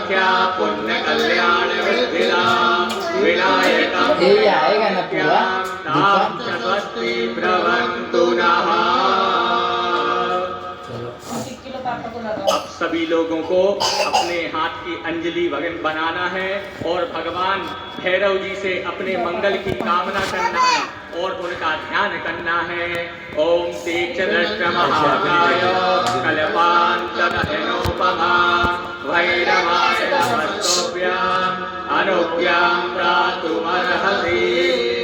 कामाख्या पुण्य कल्याण विद्या विनायकं ये आएगा ना पूरा तां च स्वस्ति भ्रवन्तु नः। अब सभी लोगों को अपने हाथ की अंजलि बनाना है और भगवान भैरव जी से अपने मंगल की कामना करना है और उनका ध्यान करना है। ओम तेजदृष्ट महाकाय कल्पान्तगहनोपमा भैरवाय नमस्तुभ्यं अनुज्ञां प्रातुमर्हसि।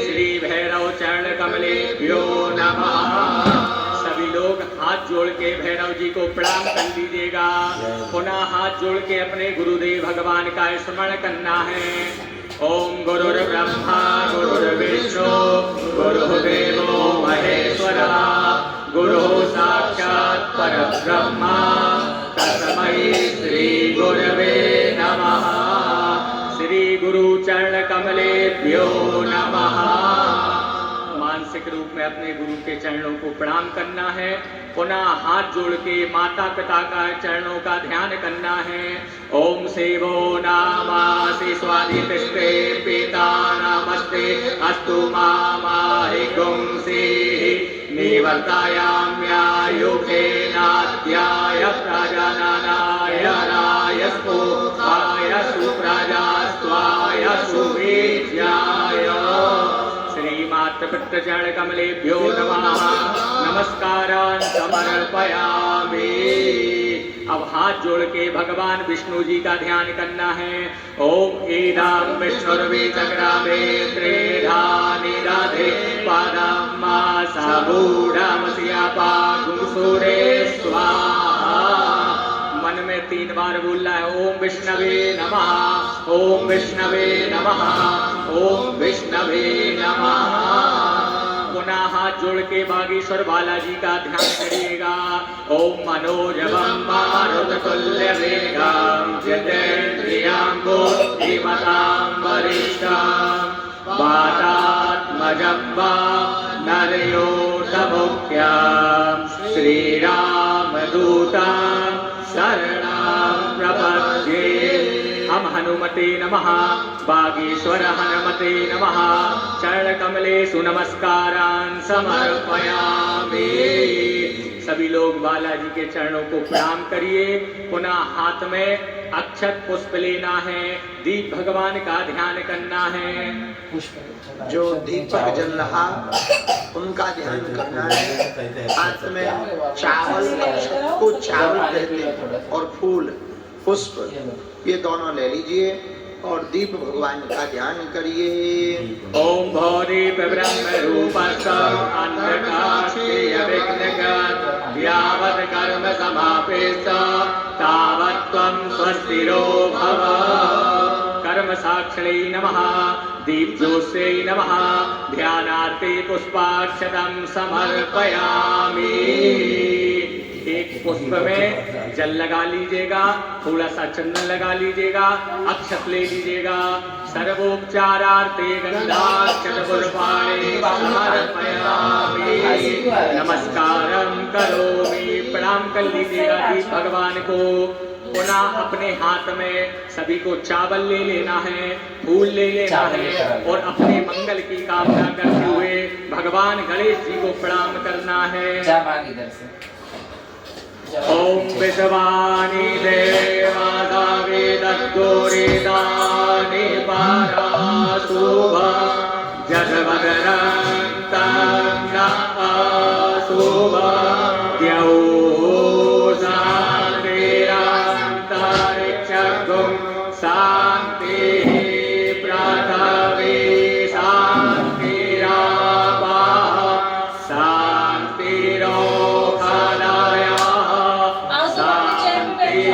श्री भैरव चरण कमलेभ्यो नमः। सभी लोग हाथ जोड़ के भैरव जी को प्रणाम कर लीजिएगा। पुनः हाथ जोड़ के अपने गुरुदेव भगवान का स्मरण करना है। ओम गुरुर्ब्रह्मा गुरुर्विष्णु गुरुर्देवो महेश्वरः गुरुः साक्षात् परब्रह्मा तस्मै श्री गुरवे नमः। श्री गुरु चरण कमलेभ्यो नमः। मानसिक रूप में अपने गुरु के चरणों को प्रणाम करना है। पुनः हाथ जोड़ के माता पिता का चरणों का ध्यान करना है। ओम सेवो नामासि स्वादिष्टे पिता नमस्ते अस्तु मामाहि गुंसीः निवर्तायाम्यायुखे नाद्याय प्रजननाय रायस्पो आयसु प्रजास्त्वाय सुवीर्याय। श्रीमातृपितृ चरण कमलेभ्यो नमः। नमस्कारान् समर्पयामि। अब हाथ जोड़ के भगवान विष्णु जी का ध्यान करना है। ओम ईदं विष्णुर्विचक्रामे त्रिधा निदधे पादं मासाबूढमस्यापागुंसूरे स्वाहा। मन में 3 बार बोलना है। ओम विष्णवे नमः ओम विष्णवे नमः ओम विष्णवे नमः। पुनः हाथ जोड़ के बागेश्वर बालाजी का ध्यान करिएगा। ओम मनोजवं मारुततुल्यवेगं जितेन्द्रियं बुद्धिमतां वरिष्ठं वातात्मजं नरयोतमुख्यं श्रीरामदूतं शरणं प्रपद्ये। हम हनुमते नमः बागेश्वर हनुमते नमः। चरण कमलेषु नमस्कारान् समर्पयामि। सभी लोग बालाजी के चरणों को प्रणाम करिए। पुनः हाथ में अक्षत पुष्प लेना है। दीप भगवान का ध्यान करना है। जो दीपक जल रहा उनका ध्यान करना है। हाथ में चावल को चावल कहते हैं और फूल पुष्प ये दोनों ले लीजिए और दीप भगवान का ध्यान करिए। ओम भौरी ब्रह्म रूपस्थं अन्धकाक्षेय विघ्नगत यावत् कर्म समापेत तावत् त्वं स्वस्तिरो भव। कर्म साक्षिणे नमः दीपज्योत्स्यै नमः ध्यानार्थे पुष्पाक्षतं समर्पयामि। एक पुष्प में जल लगा लीजिएगा, थोड़ा सा चंदन लगा लीजिएगा, अक्षत ले लीजिएगा। सर्वोपचारार्थे गंधाक्षत पुष्पाणि समर्पयामि। नमस्कारं करोमि प्रणाम कर लीजिएगा दीप भगवान को। पुनः अपने हाथ में सभी को चावल ले लेना है, फूल ले लेना है और अपने मंगल की कामना करते हुए भगवान गणेश जी को प्रणाम करना है। ओम विश्वानि देवादावे दत्तोरिदानि पाराशुभ जगवदरन्तं न अशुभ द्यौ शान्तिरन्तरिक्षगुं शान्तिः पृथिवी शान्तिरापः शान्तिरोषधयः शान्तिः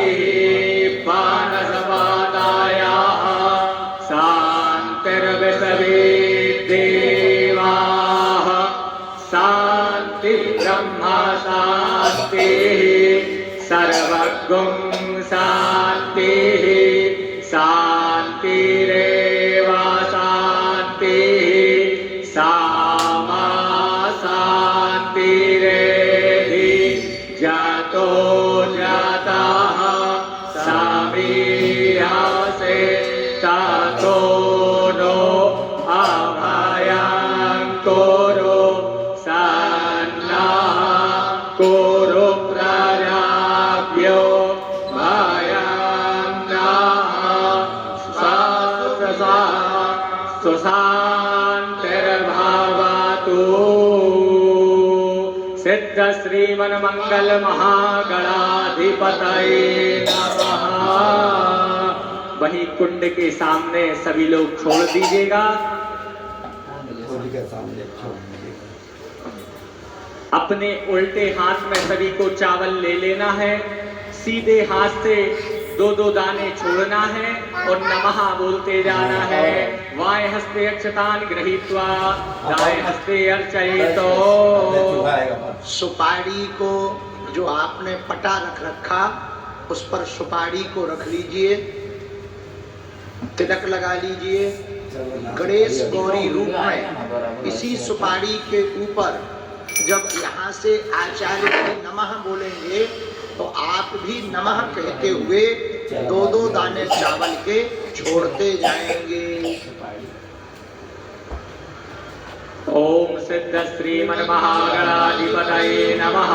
सुशांतिर्भवतु सिद्ध श्रीमन मंगल महागणाधिपतये नमः। वही कुंड के सामने सभी लोग छोड़ दीजिएगा। अपने उल्टे हाथ में सभी को चावल ले लेना है। सीधे हाथ से दो दो दाने छोड़ना है और नमः बोलते जाना है। वाय हस्ते अक्षतान गृहीत्वा दाएं हस्ते अर्चयितो। सुपारी को जो आपने पटा रख रखा उस पर सुपारी को रख लीजिए, तिलक लगा लीजिए। गणेश गौरी रूप में इसी सुपारी के ऊपर जब यहाँ से आचार्य जी नमः बोलेंगे तो आप भी नमः कहते हुए दो दो दाने चावल के छोड़ते जाएंगे। ओम सिद्ध श्रीमन महागणाधिपतये नमः।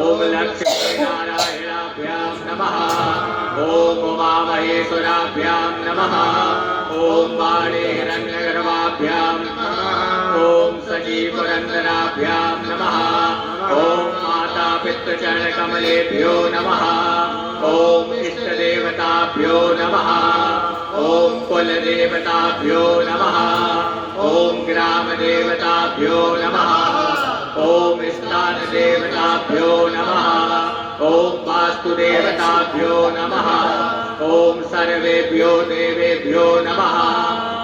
ओम लक्ष्मी नारायणाभ्यां नमः। ओम उमामहेश्वराभ्यां नमः। ओम वाणी हिरण्यगर्भाभ्यां नमः। ओम सजीवरंदनाभ्यां नमः। ओम माता पितृचरण कमलेभ्यो नमः। ओम इष्ट देवताभ्यो नमः। ओम कुल देवताभ्यो नमः। ओम ग्राम देवताभ्यो नमः। ओम स्थान देवताभ्यो नमः। ओम वास्तु देवताभ्यो नमः। ओम सर्वेभ्यो देवेभ्यो नमः।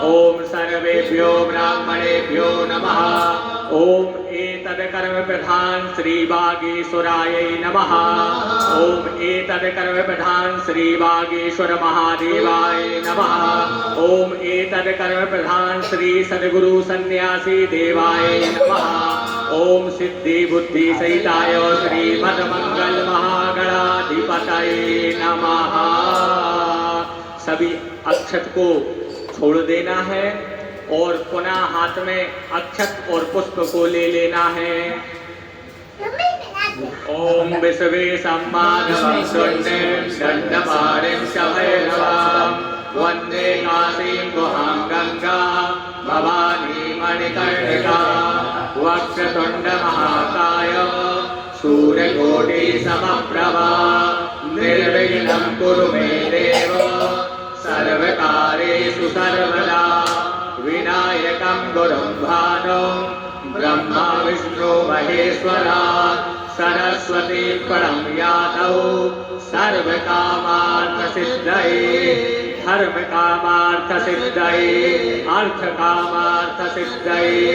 ओम सर्वेभ्यो ब्राह्मणेभ्यो नमः। ओम एतद् कर्म प्रधान श्री वागीश्वरायै नमः। ओम एतद् कर्म प्रधान श्री वागीश्वर महादेवाय नमः। ओम एतद् कर्म प्रधान श्री सद्गुरु सन्यासी देवाय नमः। ओम सिद्धि बुद्धि सहिताय श्रीमद मंगल महागणाधिपतये नमः। सभी अक्षत को छोड़ देना है और पुनः हाथ में अक्षत और पुष्प को ले लेना है। ओम विश्वे सम्मानवं सुण्डिं दण्डपाणिं च भैरवां वन्दे काशीं गुहां गंगा भवानी मणिकर्णिका। वक्रतुण्ड महाकाय सूर्यकोटि समप्रभा निर्विघ्नं कुरु मे देव सर्वकार्येषु सर्वदा। विनायकं गुरुं भानुं ब्रह्मा विष्णु महेश्वरा सरस्वती प्रणम्यातौ सर्वकामार्थसिद्धये धर्मकामार्थसिद्धये अर्थकामार्थसिद्धये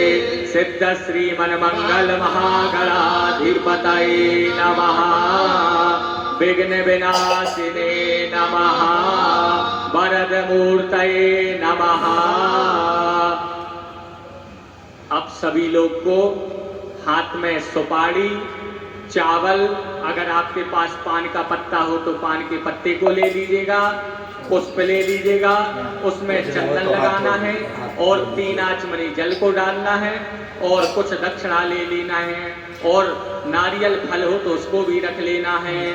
सिद्ध श्रीमन्मंगल महागणाधिपतये नमः। विघ्न विनाशिने नमः। वरद मूर्तये नमः। अब सभी लोग को हाथ में सुपारी, चावल, अगर आपके पास पान का पत्ता हो तो पान के पत्ते को ले लीजिएगा, पुष्प ले लीजिएगा, उसमें चंदन लगाना है और 3 आचमनी जल को डालना है और कुछ दक्षिणा ले लेना है और नारियल फल हो तो उसको भी रख लेना है।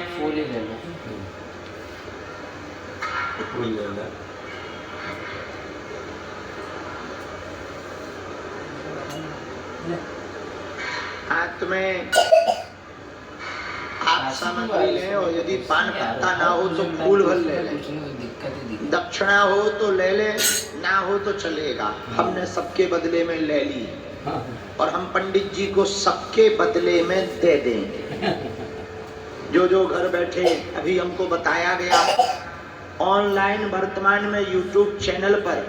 हाथ में आप सामग्री लें और यदि पान पत्ता ना हो तो फूल भर ले लें। दक्षिणा हो तो ले लें, ना हो तो चलेगा। हमने सबके बदले में ले ली और हम पंडित जी को सबके बदले में दे देंगे। जो जो घर बैठे अभी हमको बताया गया ऑनलाइन वर्तमान में YouTube चैनल पर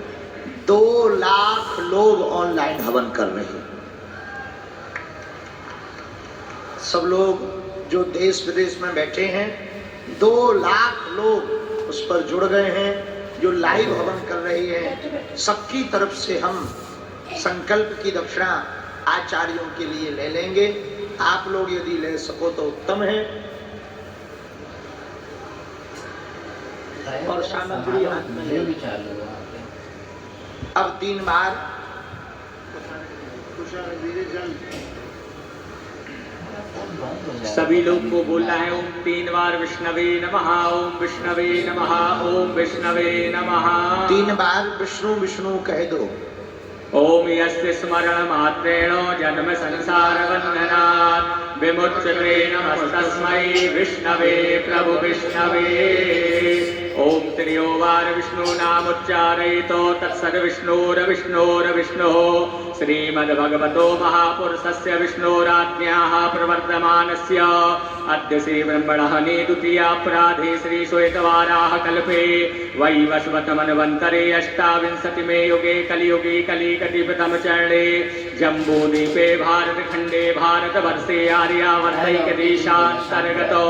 2 लाख लोग ऑनलाइन हवन कर रहे हैं। सब लोग जो देश विदेश में बैठे हैं 2 लाख लोग उस पर जुड़ गए हैं जो लाइव हवन कर रहे हैं। सबकी तरफ से हम संकल्प की दक्षिणा आचार्यों के लिए ले लेंगे। आप लोग यदि ले सको तो उत्तम है। और सामग्री हाथ में ले। अब 3 बार सभी लोग को बोलना है ओम 3 बार विष्णवे नमः, ओम विष्णवे नमः, ओम विष्णवे नमः। 3 बार विष्णु विष्णु कह दो। ओम यस्य स्मरण मात्रेण जन्म संसार बंधनात् विमुच्यते नमस्तस्मै विष्णवे प्रभु विष्णवे। ओम त्रियोवार विष्णु नाम उच्चारयितो तत्सद्विष्णोरविष्णोरविष्णुः श्रीमद्भगवतो महापुरुषस्य विष्णोराज्ञाः प्रवर्तमानस्य अद्य श्री ब्रह्मणः द्वितीयापराधे श्री श्वेतवाराह कल्पे वैवस्वतमन्वन्तरे अष्टाविंशतिमे युगे कलियुगे कलिकटिपतम चरणे जम्बूद्वीपे भारतखण्डे भारतवर्षे आर्यावर्तैकदेशान्तर्गतो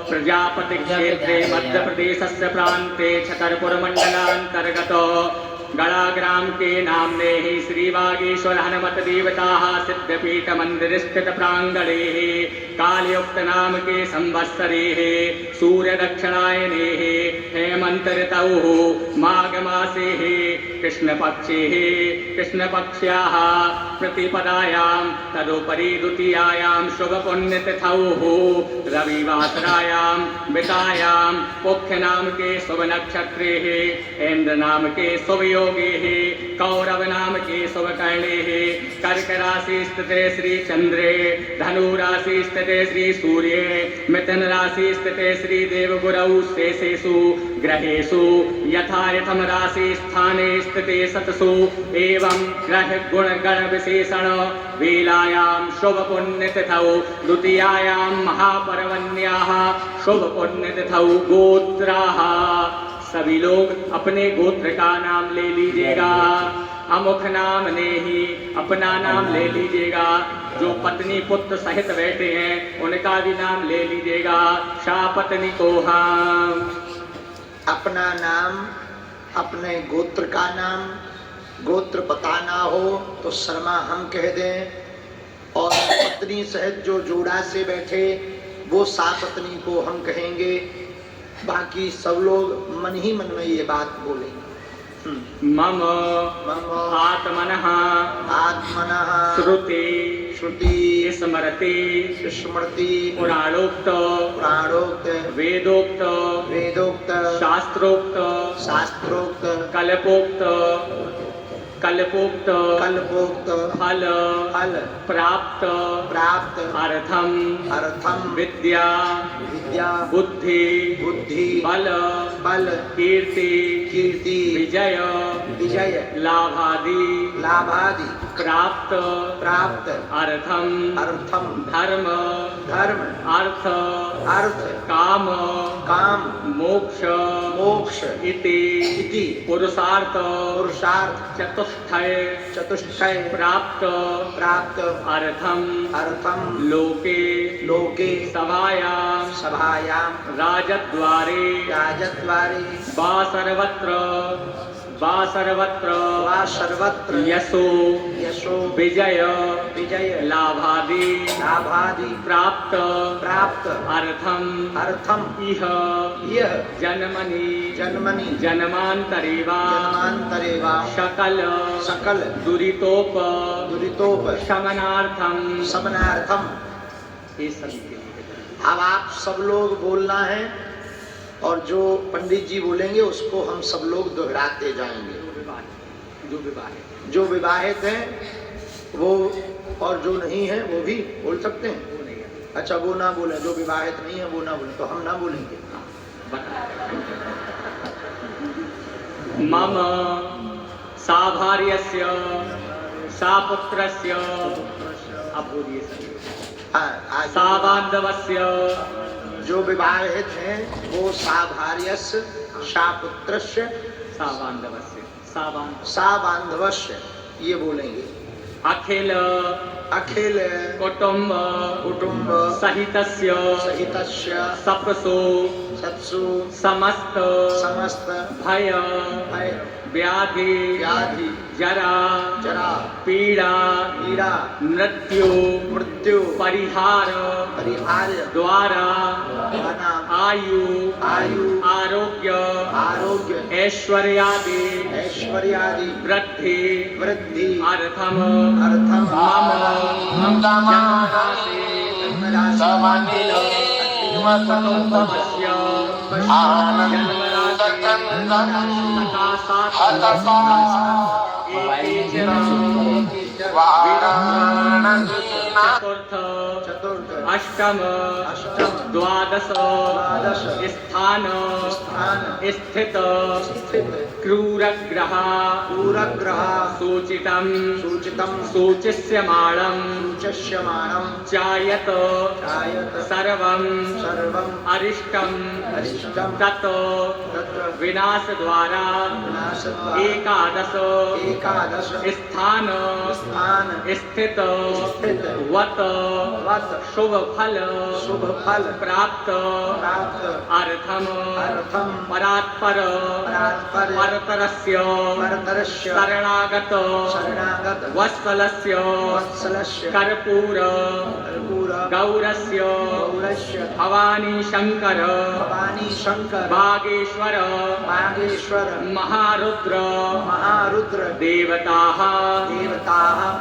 प्रजापतिक्षेत्रे मध्यप्रदेशस्य प्रान्ते छतरपुरमण्डलान्तर्गतो गणाग्राम के नामने ही श्री वागीश्वर हनुमत देवताः सिद्धपीठ मंदिर स्थित प्रांगणे कालयुक्त नाम के संवत्सरे सूर्य दक्षिणायने हेमंत ऋतौ माघ मासे कृष्ण पक्ष्याः प्रतिपदायां तदुपरि द्वितीयायां शुभ पुण्यतिथौ रविवासरायां वितायां पुख्य नाम के शुभ नक्षत्रे इंद्र नाम के शुभ योगे कौरव नाम के शुभ कर्णे कर्क राशि स्थिते श्री चंद्रे धनु राशि स्थिते श्री सूर्ये मिथुन राशि स्थिते श्री देवगुरौ शेषेषु ग्रहेषु यथा यथम राशि स्थाने स्थिते सतसु एवं ग्रह गुण गण विशेषण वेलायां शुभ पुण्यतिथौ द्वितीयायां महापर्वण्याः शुभ पुण्यतिथौ गोत्राः। सभी लोग अपने गोत्र का नाम ले लीजिएगा। अमुख नाम ने ही अपना नाम ले लीजिएगा। जो पत्नी पुत्र सहित बैठे हैं उनका भी नाम ले लीजिएगा। शाह पत्नी को हम अपना नाम, अपने गोत्र का नाम, गोत्र बताना हो तो शर्मा हम कह दें, और पत्नी सहित जो जोड़ा से बैठे वो शाह पत्नी को हम कहेंगे। बाकी सब लोग मन ही मन में ये बात बोलेंगे। मम आत्मनः श्रुति स्मृति पुराणोक्त वेदोक्त शास्त्रोक्त कल्पोक्त फल प्राप्त अर्थम विद्या बुद्धि बल कीर्ति विजय लाभादि प्राप्त अर्थम धर्म अर्थ काम मोक्ष इति पुरुषार्थ चतुष्टय प्राप्त अर्थम लोके सभायां राजद्वारे वा सर्वत्र यशो विजय लाभादि प्राप्त अर्थम इह जन्मनि जन्मांतरे वा सकल दुरितोप शमनार्थम ये सभी। अब आप सब लोग बोलना है और जो पंडित जी बोलेंगे उसको हम सब लोग दोहराते जाएंगे। जो विवाहित हैं वो और जो नहीं है वो भी बोल सकते हैं। अच्छा वो ना बोले, जो विवाहित नहीं है वो ना बोले, तो हम ना बोलेंगे। मम साभार्यस्य सापुत्रस्य साबांधवस्य जो विवाहित हैं वो साभार्यस्य सापुत्रस्य साबांधवस्य ये बोलेंगे। अखिल कुटुंब सहितस्य सत्सु समस्त भय व्याधि जरा पीड़ा मृत्यु परिहार द्वारा आयु आरोग्य ऐश्वर्यादि वृद्धि अर्थम मम कुटुम्बमस्य चतुर्थ अष्टम द्वादश स्थान स्थित क्रूरग्रह सूचितं सूचिष्यमाणं चायत सर्वं अरिष्टं तत् विनाशद्वारा एकादश स्थान स्थित वत शुभ फल प्राप्त अर्थम परात्पर परतरस्य शरणागत वत्सलस्य कर्पूर गौरस्य भवानी शंकर बागेश्वर महारुद्र देवताः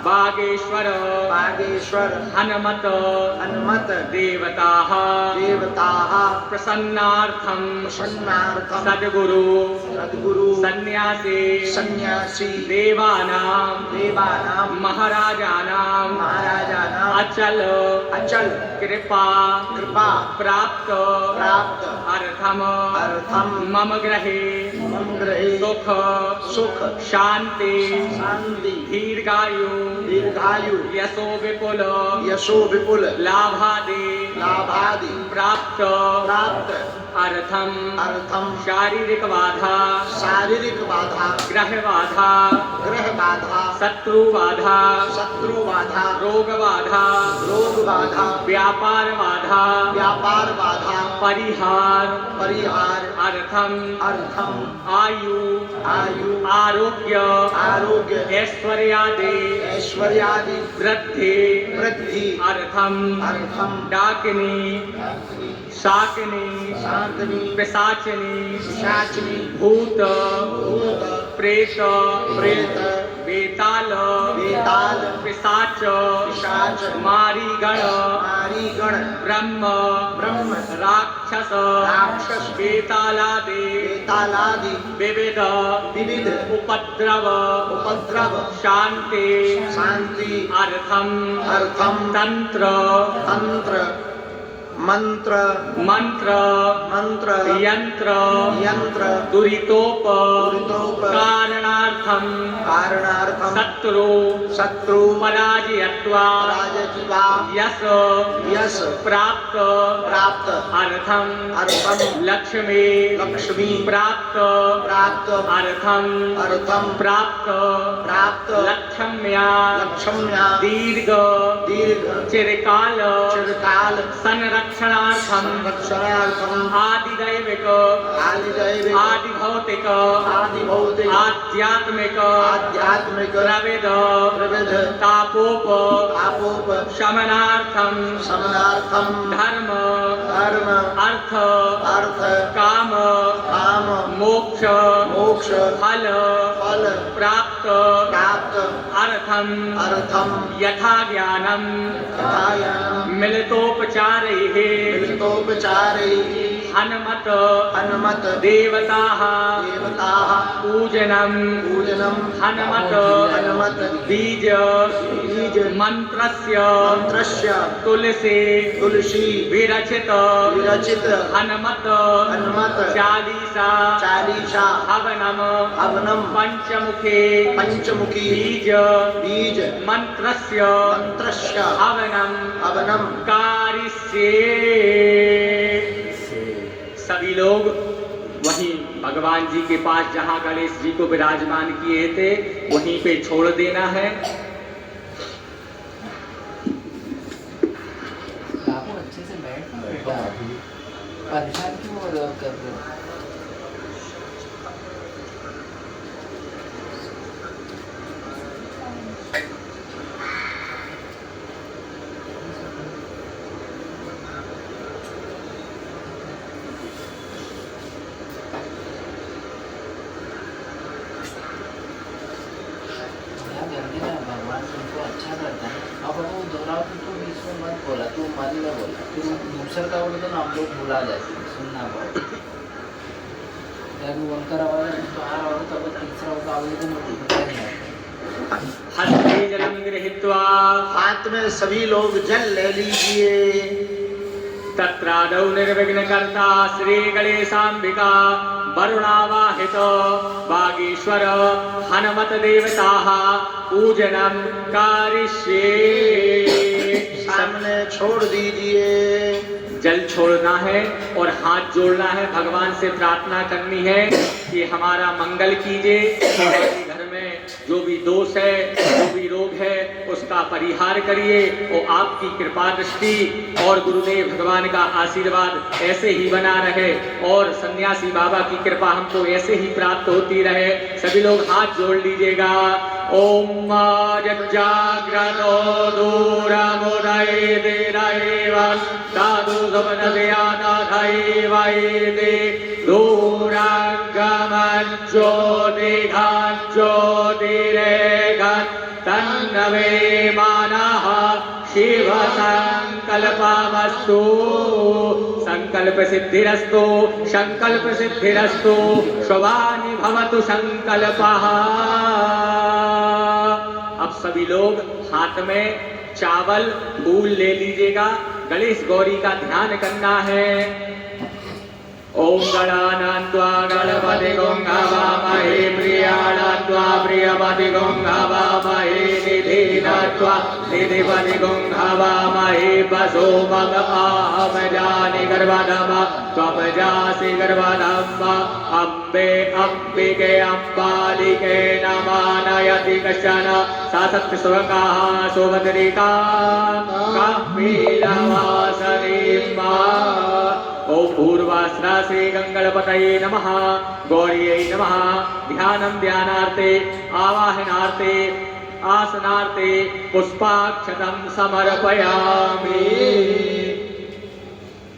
बागेश्वर हनुमत देवताः प्रसन्नार्थं सद्गुरु सन्यासी देवानां महाराजानां अचल कृपा प्राप्त अर्थम मम गृहे सुख शांति दीर्घायु यशो विपुल लाभादि प्राप्त अर्थम शारीरिक बाधा ग्रह बाधा शत्रु बाधा रोग बाधा व्यापार बाधा परिहार अर्थम आयु आरोग्य ऐश्वर्यादि वृद्धि अर्थम डाकिनी शाकिनी पिशाचिनी भूत प्रेत बेताल पिशाच मारीगण ब्रह्म राक्षस बेतालादि विविध उपद्रव शांति अर्थम तंत्र मंत्र यंत्र दुरितोप कारणार्थम शत्रु पराजयत्वा यश प्राप्त अर्थम लक्ष्मी प्राप्त अर्थम प्राप्त लक्ष्म्या दीर्घ चिरकाल संरक्षणार्थम आदिदैविक आदिभौतिक आध्यात्मिक प्रविध तापोप शमनार्थम धर्म अर्थ काम मोक्ष फल प्राप्त अर्थम यथा ज्ञानम मिलितोपचारैः हनुमत देवताः पूजनम हनुमत बीज मंत्रस्य तुलसी विरचित हनुमत चालीसा हवनम पंचमुखी बीज मंत्रस्य हवनम कारिष्ये। सभी लोग वहीं भगवान जी के पास जहाँ गणेश जी को विराजमान किए थे वहीं पे छोड़ देना है। अच्छे से बैठ परेशान क्यों कर रहे हो? भगवान तुमको अच्छा करता है। अब वो दोहराओ तो बीच में मत बोला, तू मत में बोला, फिर दूसरा का बोले तो ना हम लोग भुला जाते हैं, सुनना पड़ता है। वो उनका आवाज तो आ रहा हो तब तीसरा होगा आवाज तो मुझे नहीं आता। हस्ते जलम गृहीत्वा हाथ में सभी लोग जल ले लीजिए। तत्रादौ निर्विघ्नकर्ता श्री गणेशाम्बिका वरुणावाहित वागीश्वर हनुमत देवताः पूजनम कारिष्ये। सामने छोड़ दीजिए। जल छोड़ना है और हाथ जोड़ना है, भगवान से प्रार्थना करनी है कि हमारा मंगल कीजिए, हमारे घर में जो भी दोष है, जो भी रोग है, उसका परिहार करिए और आपकी कृपा दृष्टि और गुरुदेव भगवान का आशीर्वाद ऐसे ही बना रहे और सन्यासी बाबा की कृपा हमको ऐसे ही प्राप्त होती रहे। सभी लोग हाथ जोड़ लीजिएगा। ओम जाग्रतो दूरमुदय देरैवं साधु सपनदयानाथैवैदे दूरागमज्योतिघज्योतिरेघं तन्नवे मानः शिव संकल्पमस्तु। संकल्प सिद्धिरस्तु, संकल्प सिद्धिरस्तु, शुभानि भवतु संकल्पः। अब सभी लोग हाथ में चावल फूल ले लीजिएगा। गणेश गौरी का ध्यान करना है। ओम गणानान्त्वा गणपतिगं हवामहे प्रियाणान्त्वा प्रियपतिगं हवामहे निधिनान्त्वा निधिपतिगं हवामहे वसो मम आहमजानि गर्भधम त्वं जासि गर्भधम। अम्बे अम्बिके अम्बालिके नमानयति कश्चन सा सत्यस्वकाः सुभद्रिका कपिलवासनीं। ओम पूर्वास्रा श्री गंगणपतये नमः गौर्यै नमः। ध्यानं ध्यानार्थे आवाहनार्थे आसनार्थे पुष्पाक्षतं समर्पयामि।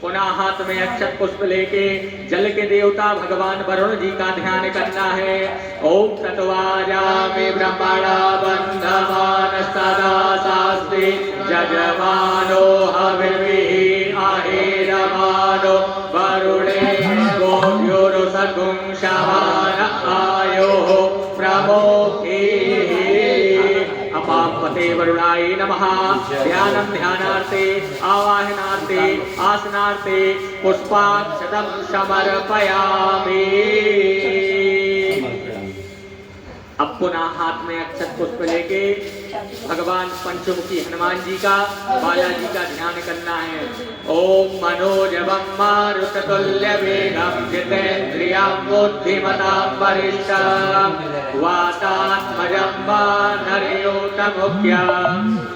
पुनः हाथ में अक्षत पुष्प लेके जल के देवता भगवान वरुण जी का ध्यान करना है। ओम तत्वाजामि ब्रह्मणा बन्धमान सदा शास्त्रे जजमानो हविर्भिः आहेरमानो वरुणे गोभ्योरुसगुं शमान आयोः प्रमोखे। अपापते वरुणाय नमः। ध्यानं ध्यानार्थे आवाहनार्थे आसनार्थे पुष्पाक्षतं समर्पयामि। अब पुनः हाथ में अक्षत पुष्प लेके भगवान पंचमुखी हनुमान जी का बालाजी का ध्यान करना है। ओम मनोजवं मारुततुल्यवेगं जितेन्द्रियं बुद्धिमतां वरिष्ठं वातात्मजं वानरयोतमुख्यं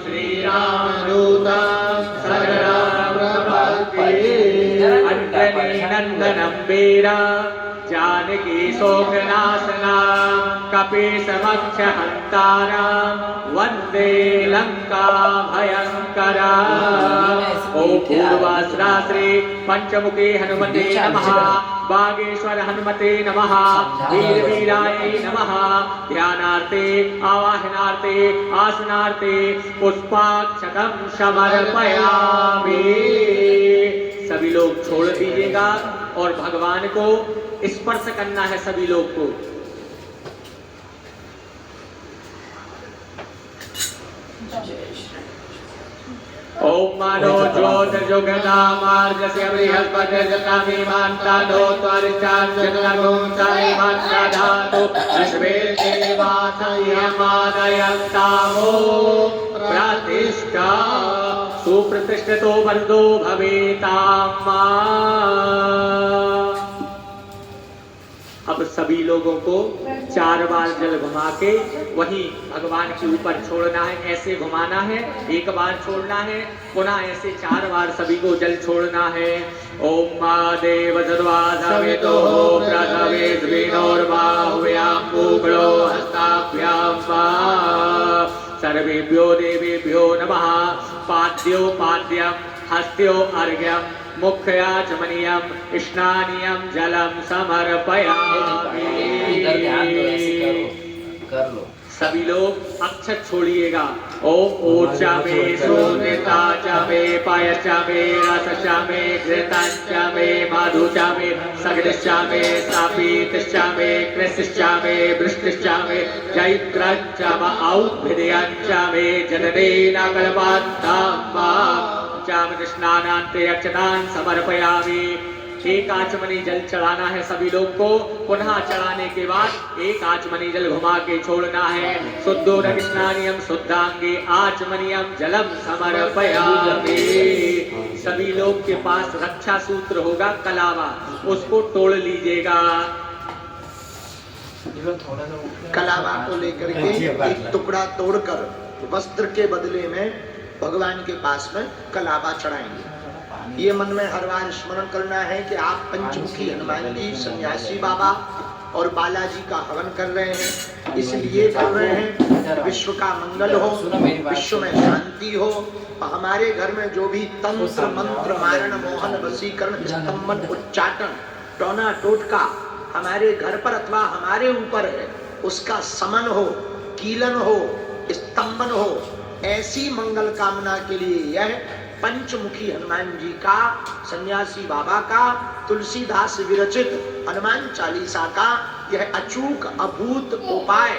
श्रीरामदूतं शरणं प्रपद्ये। अंजनी नंदनं वीर जानकी शोकनाशना कपीशमक्षहन्तारा वन्दे लंका भयंकरा। ओम पूर्वास्रा श्री पंचमुखी हनुमते नमः बागेश्वर हनुमते नमः वीरवीराय नमः। ध्यानार्थे आवाहनार्थे आसनार्थे पुष्पाक्षतं समर्पयामि। सभी लोग छोड़ दीजिएगा और भगवान को स्पर्श करना है सभी लोग को। ओम मानो ज्योत जुगता मार्गस्य बृहस्पति जतामि मान्तानो त्वरिचां जगनगुं साई मान्ता धातु विश्वे देवासयमादयन्तामो प्रतिष्ठा सुप्रतिष्ठितो वरदो भवेताम्। अब सभी लोगों को 4 बार जल घुमा के वही भगवान के ऊपर छोड़ना है। ऐसे घुमाना है, 1 बार छोड़ना है, पुनः ऐसे 4 बार सभी को जल छोड़ना है। ओम महादेव सर्वाधवितो प्रथमेस्मिनोर्बाहुभ्यां मुकुलो हस्ताभ्यां वा। सर्वेभ्यो देवेभ्यो नमः। पाद्यो पाद्यं हस्त्यो अर्घ्यं मुख्याचमनीयं स्नानीयं जलं समर्पयामि। कर लो। सभी लोग अक्षत छोड़िएगा ओम ऊर्जा में शून्यता च मे पायश्च मे रसश्च मे घृतश्च मे मधुश्च मे सगरश्च मे सापीतश्च मे कृष्णश्च मे वृष्टिश्च मे जैत्रश्च व औषधयश्च मे जननेन कल्पान्तं च स्नानान्ते अक्षतान् समर्पयामि। एक आचमनी जल चढ़ाना है सभी लोग को। पुनः चढ़ाने के बाद एक आचमनी जल घुमा के छोड़ना है। शुद्धोदक स्नानियम शुद्धांगे आचमनियम जलम समर्पयामि। सभी लोग के पास रक्षा सूत्र होगा कलावा, उसको तोड़ लीजिएगा। कलावा को लेकर के एक टुकड़ा तोड़कर वस्त्र के बदले में भगवान के पास में कलावा चढ़ाएंगे। ये मन में हर बार स्मरण करना है कि आप पंचमुखी हनुमान जी, सन्यासी बाबा और बालाजी का हवन कर रहे हैं। इसलिए कर रहे हैं विश्व का मंगल हो, विश्व में शांति हो। हमारे घर में जो भी तंत्र मंत्र मारण मोहन वशीकरण स्तंभन उच्चाटन टोना टोटका हमारे घर पर अथवा हमारे ऊपर है, उसका समन हो, कीलन हो, स्तंभन हो। ऐसी मंगल कामना के लिए यह पंचमुखी हनुमान जी का, सन्यासी बाबा का, तुलसीदास विरचित हनुमान चालीसा का यह अचूक अभूत उपाय,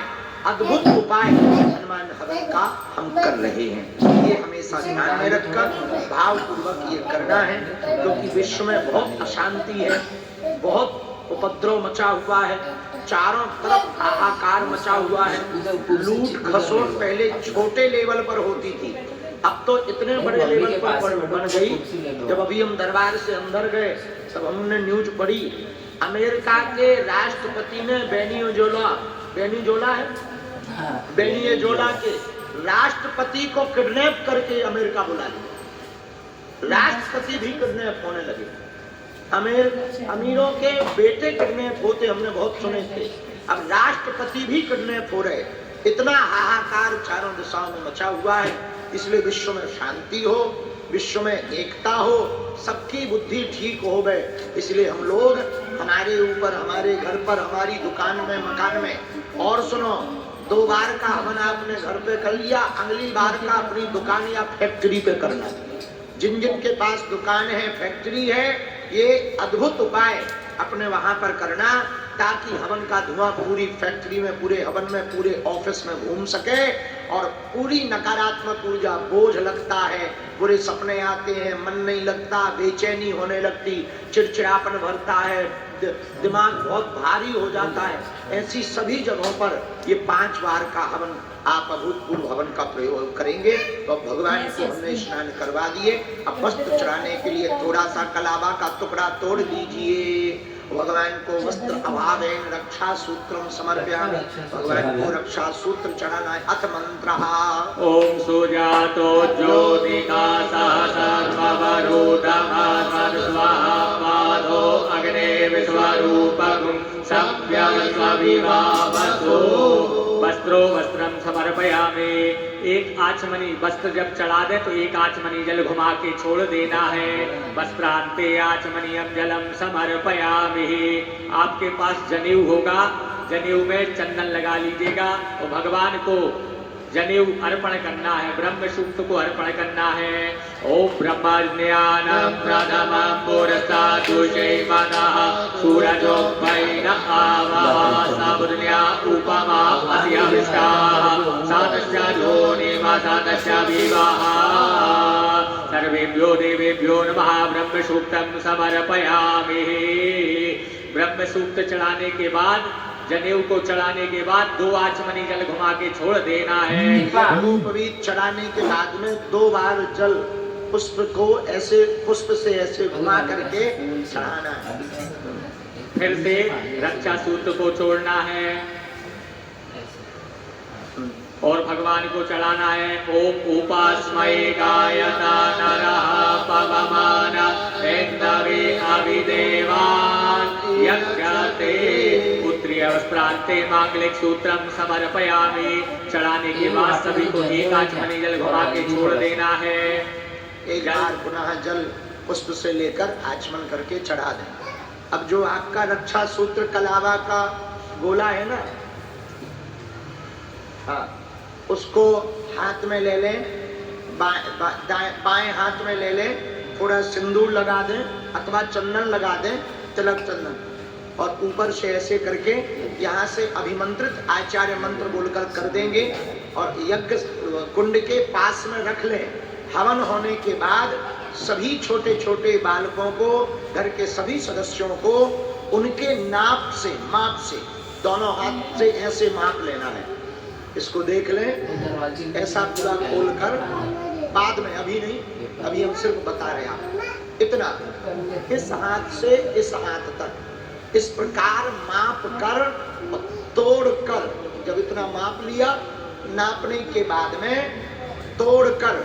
अद्भुत उपाय हनुमान हवन का हम कर रहे हैं। ये हमेशा ध्यान में रखकर भाव पूर्वक ये करना है, क्योंकि विश्व में बहुत अशांति है, बहुत उपद्रव मचा हुआ है, चारों तरफ हाहाकार मचा हुआ है। लूट खसोट पहले छोटे लेवल पर होती थी, अब तो इतने बड़े लेवल पर बन गई। जब अभी हम दरबार से अंदर गए तब हमने न्यूज पढ़ी, अमेरिका के राष्ट्रपति ने बेनीजोला है, बेनीजोला के राष्ट्रपति को किडनैप करके अमेरिका बुला लिया। राष्ट्रपति भी किडनैप होने लगे। अमीरों के बेटे किडनैप होते हमने बहुत सुने थे, अब राष्ट्रपति भी किडनैप हो रहे। इतना हाहाकार चारों दिशाओं में मचा हुआ है। इसलिए विश्व में शांति हो, विश्व में एकता हो, सबकी बुद्धि ठीक हो गए। इसलिए हम लोग हमारे ऊपर, हमारे घर पर, हमारी दुकान में, मकान में, और सुनो, 2 बार का हवन आपने घर पे कर लिया, अगली बार का अपनी दुकान या फैक्ट्री पे करना। जिन जिन के पास दुकान है, फैक्ट्री है, ये अद्भुत उपाय अपने वहां पर करना, ताकि हवन का धुआं पूरी फैक्ट्री में, पूरे हवन में, पूरे ऑफिस में घूम सके और पूरी नकारात्मक ऊर्जा, बोझ लगता है, बुरे सपने आते हैं, मन नहीं लगता, बेचैनी होने लगती, चिड़चिड़ापन भरता है, दिमाग बहुत भारी हो जाता है। ऐसी सभी जगहों पर ये 5 बार का हवन आप अभूतपूर्व हवन का प्रयोग करेंगे। तो भगवान को हमने स्नान करवा दिए, अब वस्त्र चढ़ाने के लिए थोड़ा सा कलावा का टुकड़ा तोड़ दीजिए। भगवान को वस्त्र अभावेन रक्षा सूत्रम समर्पयामि। भगवान को रक्षा सूत्र चढ़ाना है। अथ मंत्रः ओम सुजातो ज्योतिकासः सर्ववरोधमात्मन स्वाहा पादो अग्ने विश्वरूपगुं सव्यं स्वविभावसो। वस्त्रो वस्त्रम समर्पयामि। एक आचमनी वस्त्र जब चढ़ा दे तो एक आचमनी जल घुमा के छोड़ देना है। वस्त्रांते आचमनीयम जलम समर्पयामि। आपके पास जनेऊ होगा, जनेऊ में चंदन लगा लीजिएगा और भगवान को जनेऊ अर्पण करना है, ब्रह्म सूक्त को अर्पण करना है। ओम ब्रह्मज्ञानं प्रथमं पुरस्तादुषैमनः सूरजो वैन आवः सबुर्या उपमा अस्याविष्टाः सातस्य योनिमसातस्य विवाहः। सर्वेभ्यो देवेभ्यो नमः। ब्रह्म सूक्तं समर्पयामि। ब्रह्म सूक्त चढ़ाने के बाद, जनेऊ को चढ़ाने के बाद 2 आचमनी जल घुमा के छोड़ देना है। धूपवीत चढ़ाने के बाद में 2 बार जल पुष्प को ऐसे, पुष्प से ऐसे घुमा करके चढ़ाना है। फिर से रक्षा सूत्र को छोड़ना है और भगवान को चढ़ाना है। ओम उपास्मये गायता नरः पवमान इंद्रवे अभिदेवान् यज्ञते पुत्र्य वस्त्रांते मांगलिक सूत्रम समर्पयामि। चढ़ाने के बाद सभी को एक आचमनी जल घुमा के छोड़ देना है। एक बार पुनः जल पुष्प से लेकर आचमन करके चढ़ा दें। अब जो आपका रक्षा सूत्र कलावा का गोला है ना, हाँ, उसको हाथ में ले लें, बाएं हाथ में ले लें, थोड़ा सिंदूर लगा दें अथवा चंदन लगा दें, तिलक चंदन, और ऊपर से ऐसे करके यहाँ से अभिमंत्रित आचार्य मंत्र बोलकर कर देंगे और यज्ञ कुंड के पास में रख लें। हवन होने के बाद सभी छोटे छोटे बालकों को, घर के सभी सदस्यों को उनके माप से दोनों हाथ से ऐसे माप लेना है। इसको देख लें, ऐसा पूरा खोलकर, बाद में, अभी नहीं, अभी हम सिर्फ बता रहे हैं आपको। इतना, इस हाथ से इस हाथ तक इस प्रकार माप कर और तोड़ कर, जब इतना माप लिया, नापने के बाद में तोड़ कर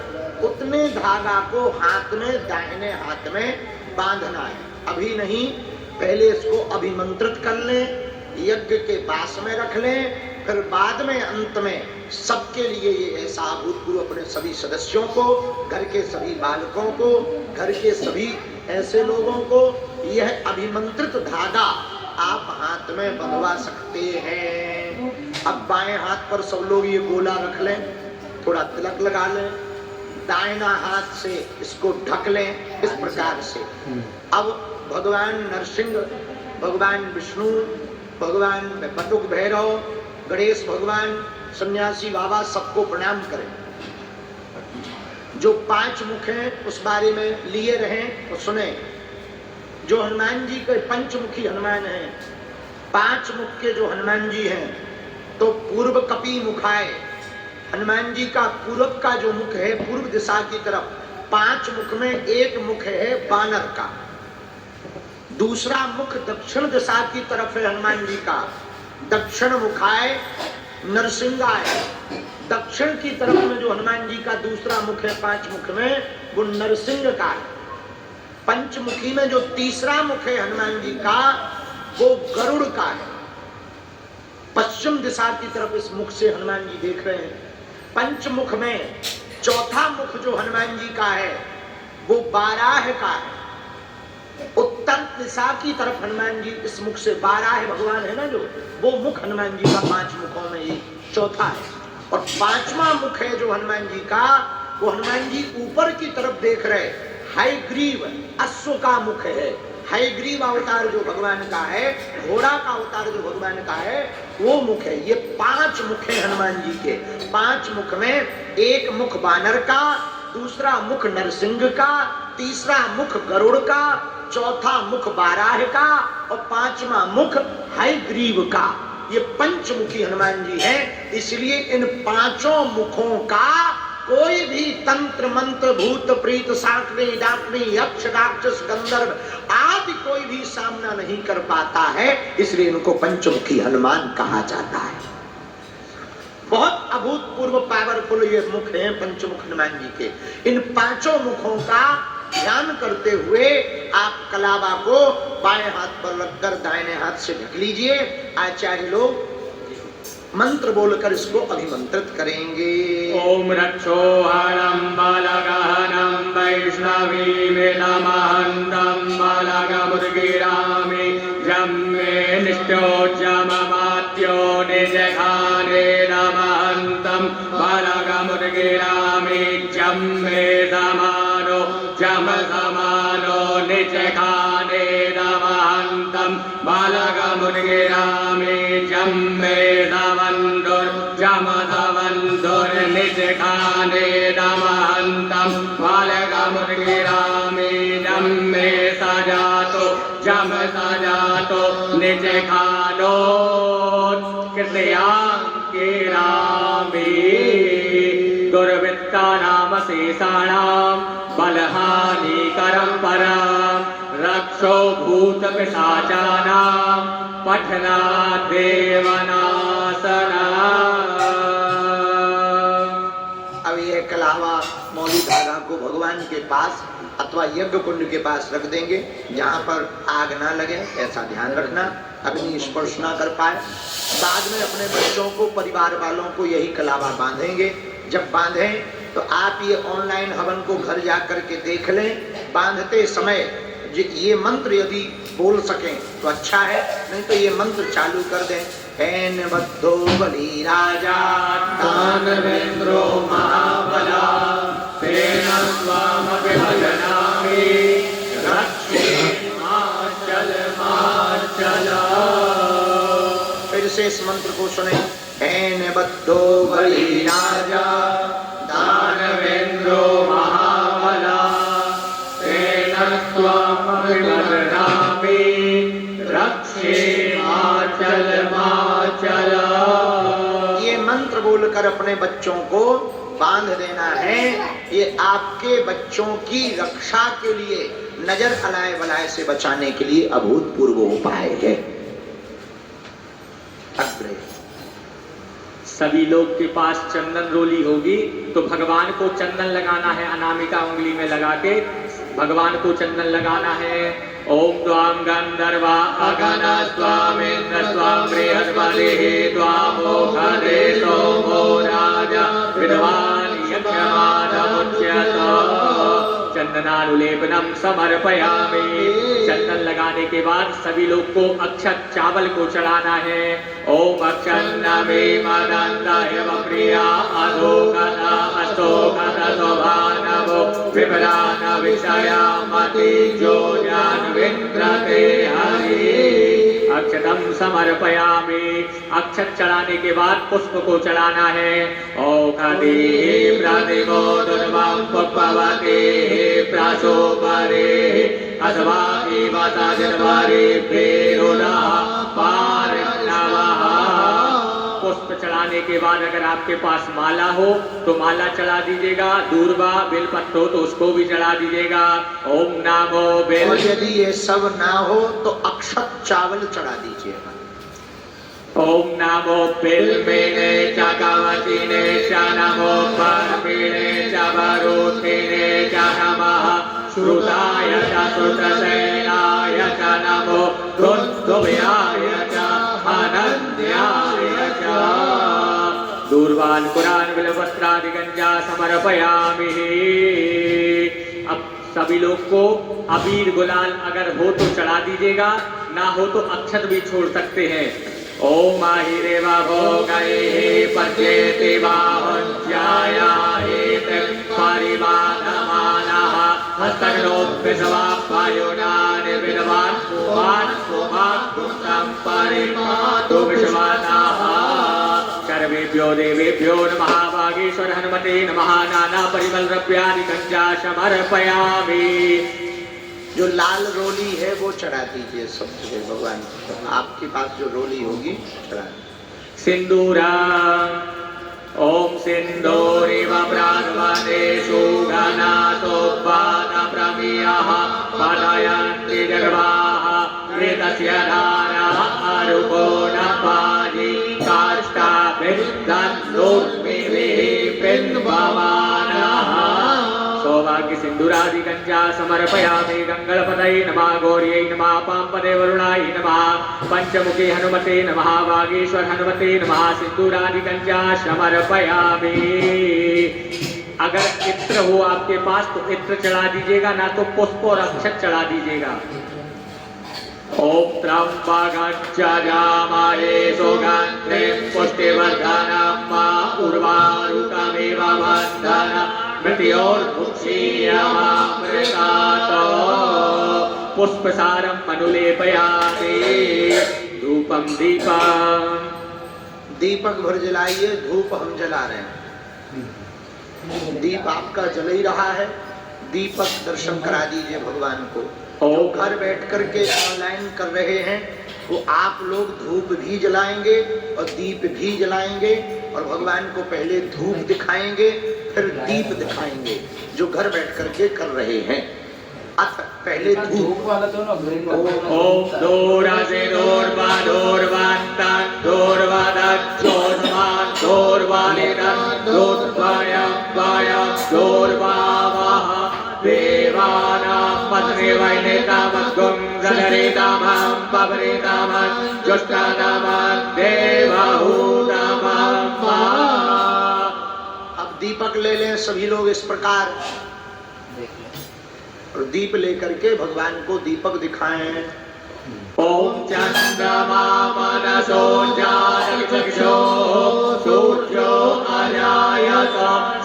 उतने धागा को हाथ में, दाहिने हाथ में बांधना है। अभी नहीं, पहले इसको अभिमंत्रित कर लें, यज्ञ के पास में रख लें, फिर बाद में अंत में सबके लिए ये ऐसा अभूतपूर्व अपने सभी सदस्यों को, घर के सभी बालकों को, घर के सभी ऐसे लोगों को यह अभिमंत्रित धागा आप हाथ में बंधवा सकते हैं। अब बाएं हाथ पर सब लोग ये गोला रख लें, थोड़ा तिलक लगा लें, दाहिना हाथ से इसको ढक लें इस प्रकार से। अब भगवान नरसिंह, भगवान विष्णु, भगवान बटुक भैरव, गणेश भगवान, सन्यासी बाबा सबको प्रणाम करें। जो 5 मुख हैं उस बारे में लिए रहें तो सुने। जो हनुमान जी के पंचमुखी हनुमान हैं, 5 मुख के जो हनुमान जी हैं, तो पूर्व कपि मुखाय, हनुमान जी का पूर्व का जो मुख है पूर्व दिशा की तरफ, 5 मुख में एक मुख है बानर का, दूसरा मुख दक्षिण दिशा की तरफ है हनुमान जी का, दक्षिण मुखाय नरसिंहाय। दक्षिण की तरफ में जो हनुमान जी का दूसरा मुख है 5 मुख में, वो नरसिंह का है। पंचमुखी में जो तीसरा मुख है हनुमान जी का, वो गरुड़ का है। पश्चिम दिशा की तरफ इस मुख से हनुमान जी देख रहे हैं। पंचमुख में चौथा मुख जो हनुमान जी का है वो बाराह का है। उत्तर दिशा की तरफ हनुमान जी इस मुख से, बाराह भगवान है ना जो, वो मुख हनुमान जी का 5 मुखों में ये चौथा है। और 5वां मुख है जो हनुमान जी का, वो हनुमान जी ऊपर की तरफ देख रहे, हयग्रीव अश्व का मुख है। हयग्रीव अवतार जो भगवान का है, घोड़ा का अवतार जो भगवान का है, वो मुख है। ये 5 मुख है हनुमान जी के। 5 मुख में एक मुख बानर का, दूसरा मुख नरसिंह का, तीसरा मुख गरुड़ का, चौथा मुख बाराह का और 5वां मुख हयग्रीव का। ये पंचमुखी हनुमान जी हैं। इसलिए इन 5 मुखों का कोई भी तंत्र मंत्र भूत प्रीत साकनी डाकनी यक्ष राक्षस गंधर्व आदि कोई भी सामना नहीं कर पाता है। इसलिए इनको पंचमुखी हनुमान कहा जाता है। बहुत अभूतपूर्व पावरफुल ये मुख हैं पंचमुख हनुमान जी के। इन 5 मुखों का ध्यान करते हुए आप कलावा को बाएं हाथ पर रखकर दाहिने हाथ से ढक लीजिए। आचार्य लोग मंत्र बोलकर इसको अभिमंत्रित करेंगे। ओम रक्षोहरं बालगहनं वैष्णवीमिदमहन्तं बालगमुर्गिरामि जम्मे निष्ठोज्जममात्यो निजघाने नमहन्तं बालगमुर्गिरामि जम्मे समानो जमसमानो निजघाने नमहन्तं बालगमुर्गिरामि जम्मे जमधवन्दुर निजखाने नमहन्तं बालगमुर्गिरामि जम्मे सजातो जम सजातो निजखानो कृतयाङ्किरामि दुर्वृत्तानां शेषाणां बलहानिकरं परं रक्षो भूतपिशाचानां पठनात् देवनासना। अब यह कलावा मौली धागा को भगवान के पास अथवा यज्ञ कुंड के पास रख देंगे, जहाँ पर आग ना लगे ऐसा ध्यान रखना, अग्नि स्पर्श ना कर पाए। बाद में अपने बच्चों को, परिवार वालों को यही कलावा बांधेंगे। जब बांधें तो आप ये ऑनलाइन हवन को घर जा करके देख लें। बांधते समय ये मंत्र यदि बोल सकें तो अच्छा है, नहीं तो ये मंत्र चालू कर दें। तेन बद्धो बलि राजा दानवेन्द्रो महाबला तेन त्वामपि भजनामि रक्षेमाचल माचल। फिर से इस मंत्र को सुने। तेन बद्धो बलि राजा दानवेन्द्रो महाबला तेन त्वामपि भजनामि रक्षेमाचल माचल। ये मंत्र बोलकर अपने बच्चों को बांध देना है। ये आपके बच्चों की रक्षा के लिए, नजर अलाय बलाय से बचाने के लिए अभूतपूर्व उपाय है। अग्रे सभी लोग के पास चंदन रोली होगी तो भगवान को चंदन लगाना है, अनामिका उंगली में लगा के भगवान को चंदन लगाना है। ओम त्वां गंधर्वा अगना त्वामेन्द्र त्वां बृहस्पतिः त्वामोखदे सोमो राजा विद्वान् यज्ञमानमुच्यत। चंदनानुलेपनम समर्पयामि। चंदन लगाने के बाद सभी लोग को अक्षत चावल को चढ़ाना है। ओम अक्षन्नमे मदन्ताय प्रिया अधोगता अस्तोगत शोभानवो विभ्रान विषयामति जो ज्ञानविन्द्रते हरि। अक्षतम समर्पयामि। अक्षत चढ़ाने के बाद पुष्प को चढ़ाना है। औषधि प्रतिमो दुर्वं पुष्पवती प्रशोभरे अथवा पुष्प चढ़ाने के बाद अगर आपके पास माला हो तो माला चढ़ा दीजिएगा। दूर्वा बेलपत्र हो तो उसको भी चढ़ा दीजिएगा। ओम नमो बेल। और यदि ये सब ना हो तो अक्षत चावल चढ़ा दीजिएगा। ओम नमो बिल्मेने च कवचिने च नमो परमेणे च वरुथिने च नमः श्रुताय च श्रुतसेनाय च नमो रुद्रभयाय च अनन्याय च। दूर्वान् कुरान् बिल्वस्त्रादिगञ्जा समर्पयामि। अब सभी लोग को अबीर गुलाल अगर हो तो चढ़ा दीजिएगा, ना हो तो अक्षत भी छोड़ सकते हैं। ओम आहिरेव भोगैः पद्येति बाहुञ्जायाहेत परिवादमानः हस्तग्नोऽभ्यसवापायुनान् विद्वान् पुमान् पुमान् परिमातु विश्वनाः। सर्वेभ्यो देवेभ्यो नमः। वागीश्वर हनुमते नमः। नाना परिमल द्रव्यादि गंजा समर्पयामि। जो लाल रोली है वो चढ़ा दीजिए सब जगह भगवान को। आपके पास जो रोली होगी चढ़ा दीजिए। सिंदूरा ओम सिंदूरिव प्राग्वनेषु घनासोपात प्रमियः पदयन्ति जगवाः वेदस्य धारः अरुको न पायि काष्ठाभिर्दन्नोर्मिभिः बिन्वमानः। सौभाग्य सिंदूरादि गंजा समर्पयामि। गंगणपतये नमः। गौर्यै नमः। पांपदे वरुणाय नमः। पंचमुखी हनुमते नमः। वागीश्वर हनुमते नमः। सिंदूरादि गंजा समर्पयामि। अगर इत्र हो आपके पास तो इत्र चढ़ा दीजिएगा, ना तो पुष्प और अक्षत चढ़ा दीजिएगा। ओम त्र्यंबकं सुगन्धिं पुष्टिवर्धनं उर्वारुकमिव बन्धनं मृत्योर्मुक्षीयमामृतात्। पुष्पसारं मनुलेपयामि। धूपं दीपं। दीपक भर जलाइए। धूप हम जला रहे हैं। दीप आपका जल ही रहा है। दीपक दर्शन करा दीजिए भगवान को। जो घर बैठ करके ऑनलाइन कर रहे हैं वो आप लोग धूप भी जलाएंगे और दीप भी जलाएंगे और भगवान को पहले धूप दिखाएंगे फिर दीप दिखाएंगे, जो घर बैठ करके कर रहे हैं। पहले धूप वाला दोनों ग्रीन ओम दोराजेनोर्वादोर्वान्तान् दोर्वादच्चोन्मान् दोर्वानिरन् दोर्वायं वायं दोर्वावः देवानां पत्नीवैनेतामग्गुं जनरेतामं पवरेतामं ज्येष्ठानामं देवहूतामं। अब दीपक ले लें सभी लोग इस प्रकार और दीप लेकर के भगवान को दीपक दिखाएं। ओम चंद्रमा मनसो जातचक्षो सूर्यो अजायत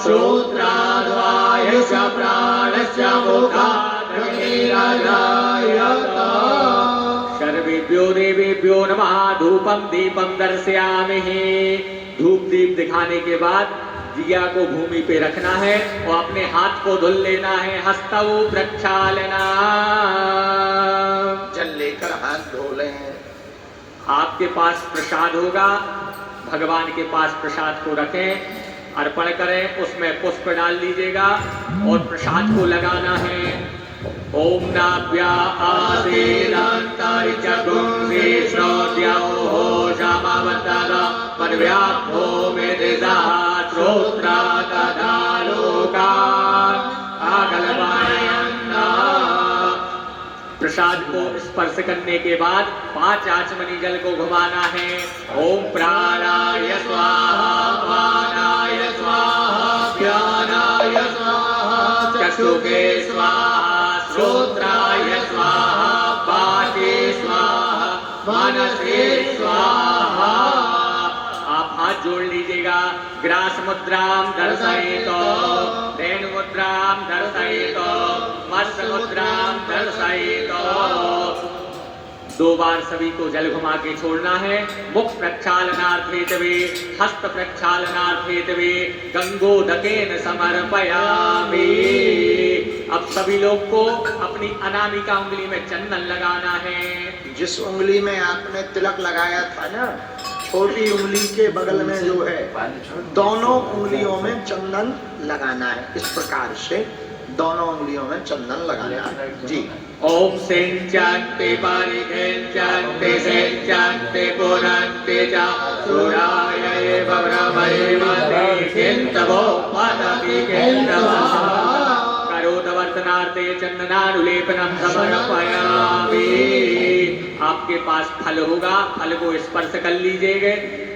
श्रोत्राद्वायश्च प्राणश्च मुखादग्निरजायत। सर्वेभ्यो देवेभ्यो नमः। धूपम दीपम दर्शयामि। धूप दीप दिखाने के बाद दिया को भूमि पे रखना है और अपने हाथ को धुल लेना है। हस्तौ प्रक्षालना। जल लेकर हाथ धो लें। आपके पास प्रसाद होगा, भगवान के पास प्रसाद को रखें, अर्पण करें, उसमें पुष्प डाल लीजिएगा और प्रसाद को लगाना है। ओम नाभ्या आसेदंतरिचगुंसे श्रोत्योः समावतः पर्व्याप्तो मेदिदः श्रोत्रा तथा लोकान् आकल्पयन्ति। प्रसाद को स्पर्श करने के बाद 5 आचमनी जल को घुमाना है। ओम प्राणाय स्वाहा, पानाय स्वाहा, व्यानाय स्वाहा, चक्षुषे स्वाहा, श्रोत्राय स्वाहा, पाटे स्वाहा, मनसे स्वाहा। आप हाथ जोड़ लीजिएगा। ग्रास मुद्राम दर्शयितो, धेनु मुद्राम दर्शयितो, मत्स्य मुद्राम दर्शयितो। 2 बार सभी को जल घुमा के छोड़ना है। मुख प्रक्षालनार्थेतवे, हस्त प्रक्षालनार्थेतवे गंगोदकेन समर्पयामि। अब सभी लोग को अपनी अनामिका उंगली में चंदन लगाना है। जिस उंगली में आपने तिलक लगाया था ना, छोटी उंगली के बगल में जो है, दोनों उंगलियों में चंदन लगाना है। इस प्रकार से दोनों उंगलियों में चंदन लगाना है जी। ओम सिंचन्ते परिगेंचन्ते सिंचन्ते पुनन्ते च सुराय एव ब्रह्मैवते किन्तवो पदति किन्तवः। करोतवर्तनार्थे चन्दनानुलेपनं समर्पयामि। आपके पास फल होगा, फल को स्पर्श कर लीजिएगा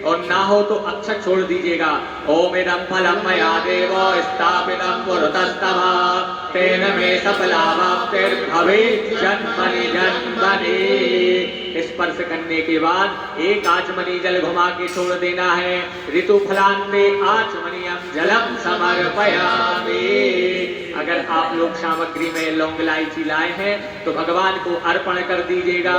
और ना हो तो अक्षत छोड़ दीजिएगा। ओम इदं फलं मया देवो स्थापितं पुरतस्तमः तेन मे सफलावाप्तिर्भवेत् जन्मनि जन्मनि। स्पर्श करने के बाद 1 आचमनी जल घुमा के छोड़ देना है। ऋतु फलान्ते आचमनीयं जलम समर्पयामि। अगर आप लोग सामग्री में लौंग इलायची लाए हैं तो भगवान को अर्पण कर दीजिएगा।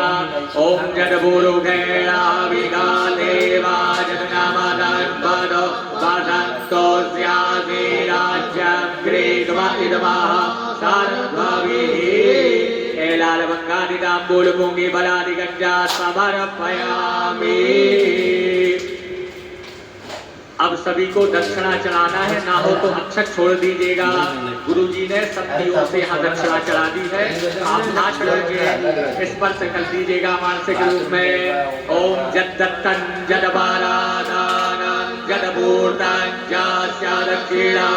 ओम जडबुरुगेणाविगादेवा जगन्नामदन्वदो वदन्तोऽस्यासि राज्यग्रेगमइदमः सारद्भविः। लाल बंगादिदाम्बूल पूंगी बलादि गंजा समर्पयामि। अब सभी को दक्षिणा चढ़ाना है, ना हो तो अक्षत छोड़ दीजिएगा। गुरुजी ने सबकी ओर से यहाँ दक्षिणा चढ़ा दी है। आप हाथ करके स्पर्श कर दीजिएगा मानसिक रूप में। ओम जद्दत्तन जदबारादानं जदपूर्तं जास्या दक्षिणा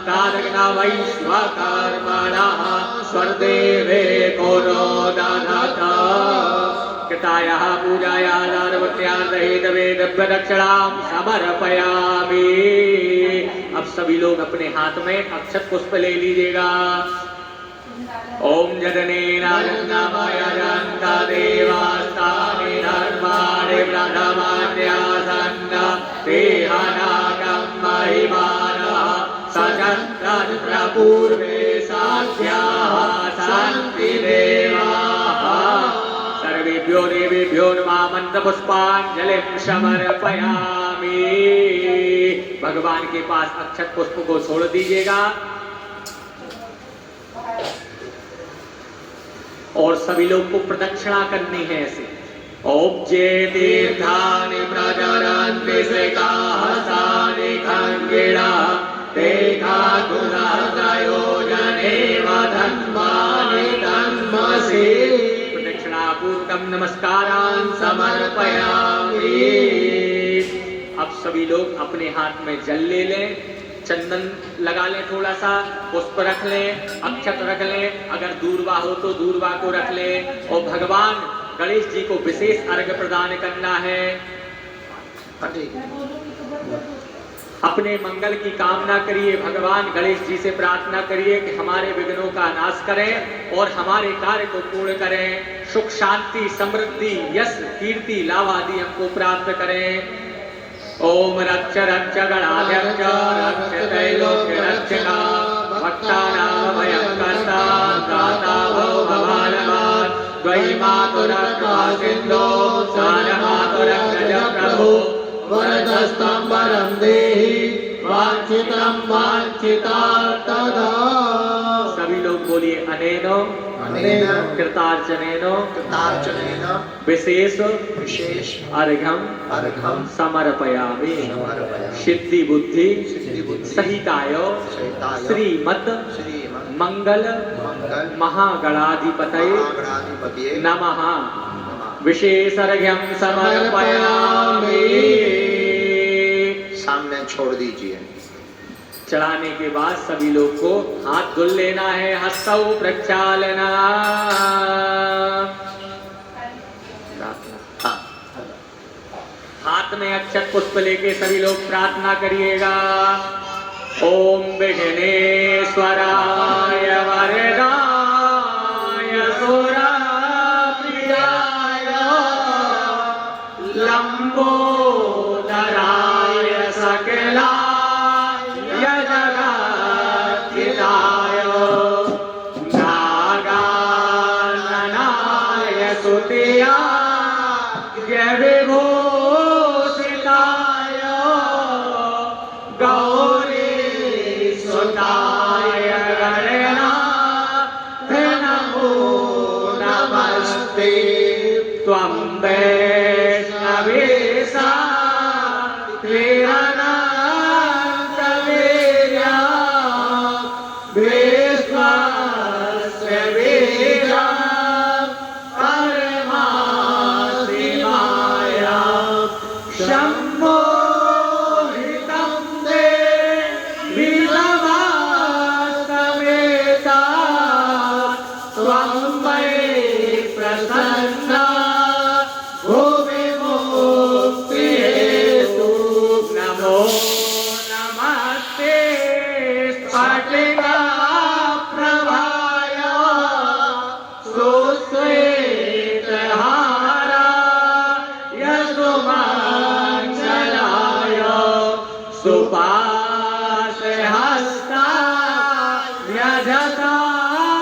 तादग्ना वैश्वकर्मणः स्वर्देवे कोनो दधाता। कृतायाः पूजायाः दानवत्यार्धहेतवे द्रव्यदक्षिणां समर्पयामि। अब सभी लोग अपने हाथ में अक्षत पुष्प ले लीजिएगा। ओम जदनेनानन्दमयजन्त देवास्तानि धर्माणि प्रथमान्यासन्न तेहनाकं महिमानः सचन्द्र पूर्वे साध्याः सन्ति देवाः। सर्वेभ्यो देवेभ्यो नमः। मन्त्रपुष्पाञ्जलिं समर्पयामि। भगवान के पास अक्षत पुष्प को छोड़ दीजिएगा और सभी लोग को प्रदक्षिणा करनी है ऐसे। ओम जे तीर्थानि प्रचरन्ति सिकाहसानि खङ्गिणा तेखा गुणत्रयोजने वधन्वानि तन्मसि। प्रदक्षिणापूर्वकं नमस्कारान् समर्पयामि। अब सभी लोग अपने हाथ में जल ले लें, चंदन लगा लें, थोड़ा सा पुष्प रख लें, अक्षत रख लें, अगर दूर्वा हो तो दूर्वा को रख लें और भगवान गणेश जी को विशेष अर्घ्य प्रदान करना है। अपने मंगल की कामना करिए, भगवान गणेश जी से प्रार्थना करिए कि हमारे विघ्नों का नाश करें और हमारे कार्य को पूर्ण करें, सुख शांति समृद्धि यश कीर्ति लाभ आदि हमको प्राप्त करें। ओम रक्ष रक्ष गणाध्यक्ष रक्ष त्रैलोक्य रक्षका भक्तानां भयंकर्ता दाता भव भवानवान् द्वयि मातुरकृपा सिन्धो सारमातुरग्रज प्रभो वरदस्तं वरं देहि वाञ्छितं वाञ्छितार्थदा। सभी लोग बोलिए अनेनो अनेन कृतार्चनेनो कृतार्चनेन विशेष विशेष अर्घम समर्पयामि समर्पयामि। सिद्धि बुद्धि सिद्धिबुद्धि सहिताय सहिताय श्रीमत् श्रीमन् मंगल मंगल महागणाधिपतये महागणाधिपतये नमः। नमः। विशेष अर्घ्यम समर्पयामि। सामने छोड़ दीजिए। चढ़ाने के बाद सभी लोग को हाथ धुल लेना है, हस्तौ प्रक्षालना। हाँ। हाथ में अक्षत पुष्प लेके सभी लोग प्रार्थना करिएगा। ओम विघ्नेश्वराय वरदाय सुरप्रियाय लंबोदराय सकलाय जगद्धिताय नागाननाय स्तुत्याय विभूषिताय गौरीसुताय गणनाथ नमो नमस्ते। त्वं वैष्णवेशा त्रिरनन्तवीर्या विश्वस्य बीजं परमासि माया सम्मोहितं ते विलवास्तमेता त्वं वै प्रसन्ना भुवि मुक्तिहेतु नमो नमस्ते स्फटिकाप्रभाय सुश्वेतहाराय सुमङ्गलाय सुपाशहस्ताय जटासनाय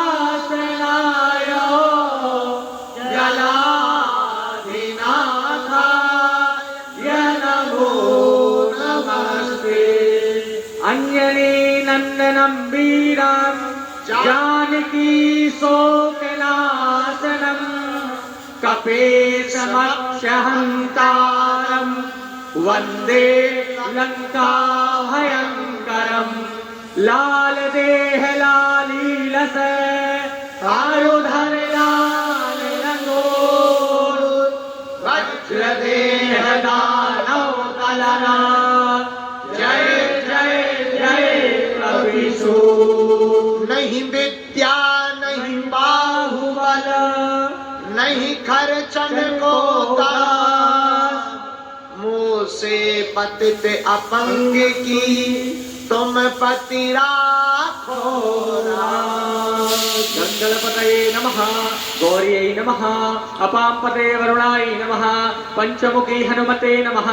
जलाधिनाथाय नमो नमस्ते। अंजनी नंदनं वीरं जानकी शोकनाशनं कपीशमक्षहन्तारं वन्दे लङ्काभयङ्करं। लाल देह लालीलस आयुधर लाल लंगोर वज्रदेह दानव कलना। जय जय जय कपिसूर। नहीं विद्या नहीं बाहुबल नहीं खर्चन को दास, मुँह से पतित अपंग की तुम पति राखो राज। गंगलपतये नमः, गौर्यै नमः, अपाम्पते वरुणाय नमः, पंचमुखी हनुमते नमः,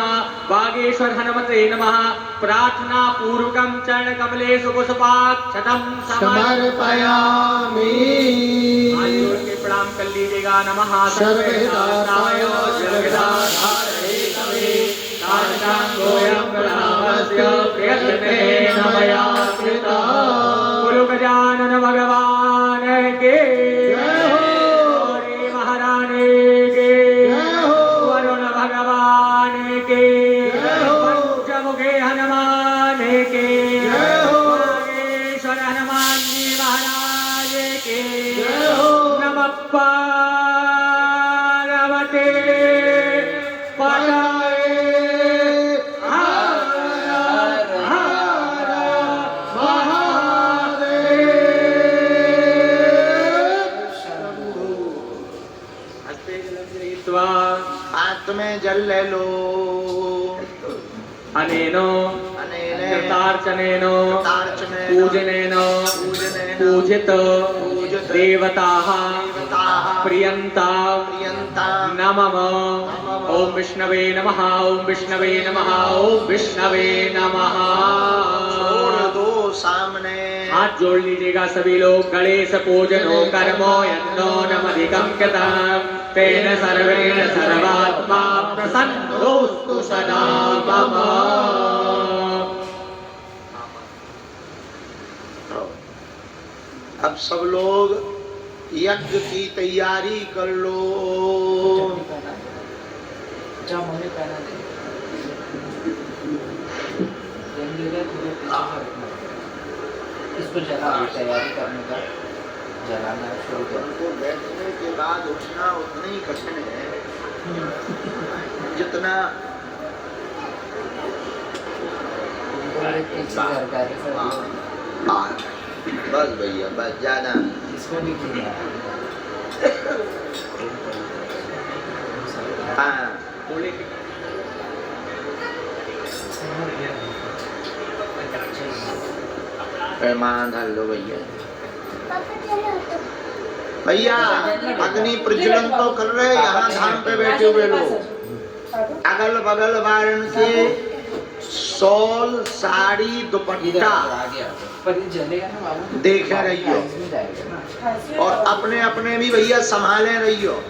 बागेश्वर हनुमते नमः। प्रार्थना पूर्वकं चरण कमलेषु पुष्पाक्षतं समर्पयामि। हाथ जोड़ के प्रणाम कर लीजिएगा। नमः सर्ववेदाय जगदाधारणे तवे काष्ठाङ्गोऽयं प्रणामस्य प्रयत्नेन मया कृतः। बोलो गजानन भगवान के गौरी महारानी के वरुण भगवान के पंचमुखे हनुमान के नागेश्वर हनुमान जी महाराज के नमः पार्वती पतये हर हर महादेव। हस्ते जलं गृहीत्वा हाथ में जल ले लो। अनेनो अनेन कृतार्चनेन कृतार्चनेन पूजनेन पूजनेन पूजित पूजित देवताः देवताः प्रियन्तां प्रियन्तां नमः। ओम विष्णवे नमः। ओम विष्णवे नमः। ओम विष्णवे नमः। छोड़ दो सामने। हाथ जोड़ लीजिएगा सभी लोग। गणेश पूजनो कर्मो यन्नो नमधिकं कृतं तेन सर्वेण सर्वात्मा प्रसन्नोऽस्तु सदा मम। अब सब लोग यज्ञ की तैयारी कर लो। जाओ मम्मी पहना दे। तुझे पीछे से रखना। इस पर जला तैयारी करने का जलाना शुरू कर। उनको बैठने के बाद उठना उतना ही कठिन है जितना बस भैया बस ज्यादा इसमें भी किया। हाँ पैमान धर लो भैया। भैया अग्नि प्रज्वलन तो कर रहे यहाँ धाम पे बैठे हुए लोग। अगल बगल वारन के शॉल साड़ी दुपट्टा देखे रहियो और अपने अपने भी भैया संभाले रहियो।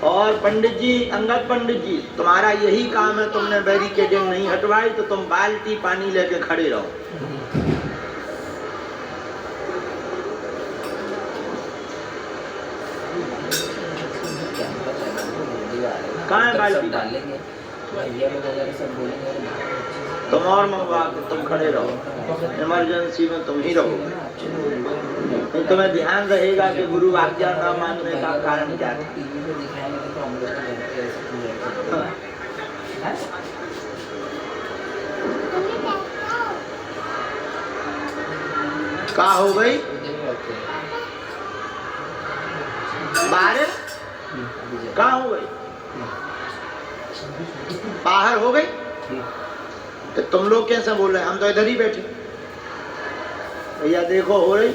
और पंडित जी, अंगद पंडित जी, तुम्हारा यही काम है, तुमने बैरिकेडिंग नहीं हटवाई तो तुम बाल्टी पानी लेके खड़े रहो। कहाँ है बाल्टी? डालेंगे भैया लोग वगैरह सब बोलेंगे तुम और मंगवा के तुम खड़े रहो। इमरजेंसी में तुम ही रहो। नहीं तुम्हें ध्यान रहेगा कि गुरु आज्ञा न मानने का कारण क्या था। टीवी पे दिखाएंगे तो हम लोग ऐसे पूजा कहा हो गई बारिश? कहाँ हो गई? बाहर हो गई? तो तुम लोग कैसे बोल रहे हैं? हम तो इधर ही बैठे। भैया देखो हो रही।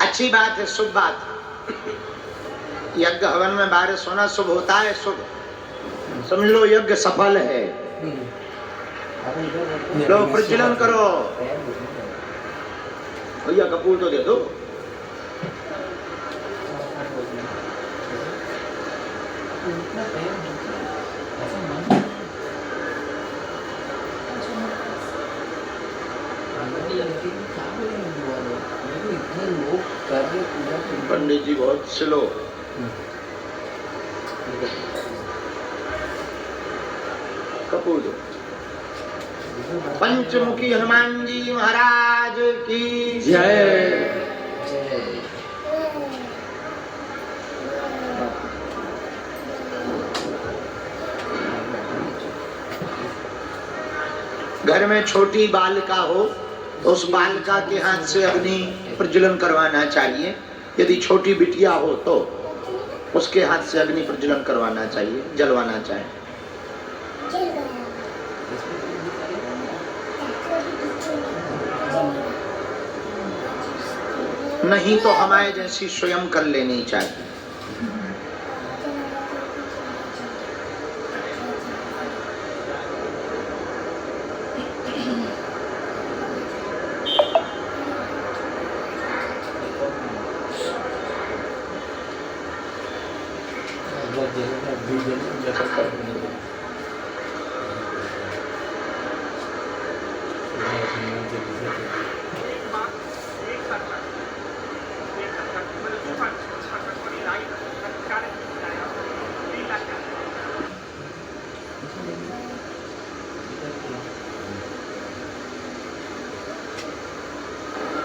अच्छी बात है, शुभ बात। यज्ञ हवन में बारिश होना शुभ होता है, शुभ। समझ लो यज्ञ सफल है। लो प्रज्वलन करो। भैया कपूर तो दे दो। पंडित जी बहुत स्लो। कपूर दो। पंचमुखी हनुमान जी महाराज की जय। घर में छोटी बालिका हो तो उस बालिका के हाथ से अग्नि प्रज्वलन करवाना चाहिए। यदि छोटी बिटिया हो तो उसके हाथ से अग्नि प्रज्वलन करवाना चाहिए, जलवाना चाहिए। नहीं तो हमारे जैसी स्वयं कर लेनी चाहिए।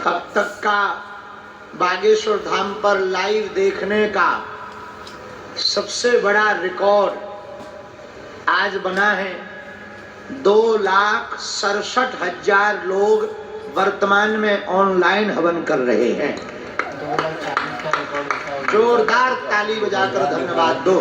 अब तक का बागेश्वर धाम पर लाइव देखने का सबसे बड़ा रिकॉर्ड आज बना है। 2,67,000 लोग वर्तमान में ऑनलाइन हवन कर रहे हैं। जोरदार ताली बजाकर धन्यवाद दो।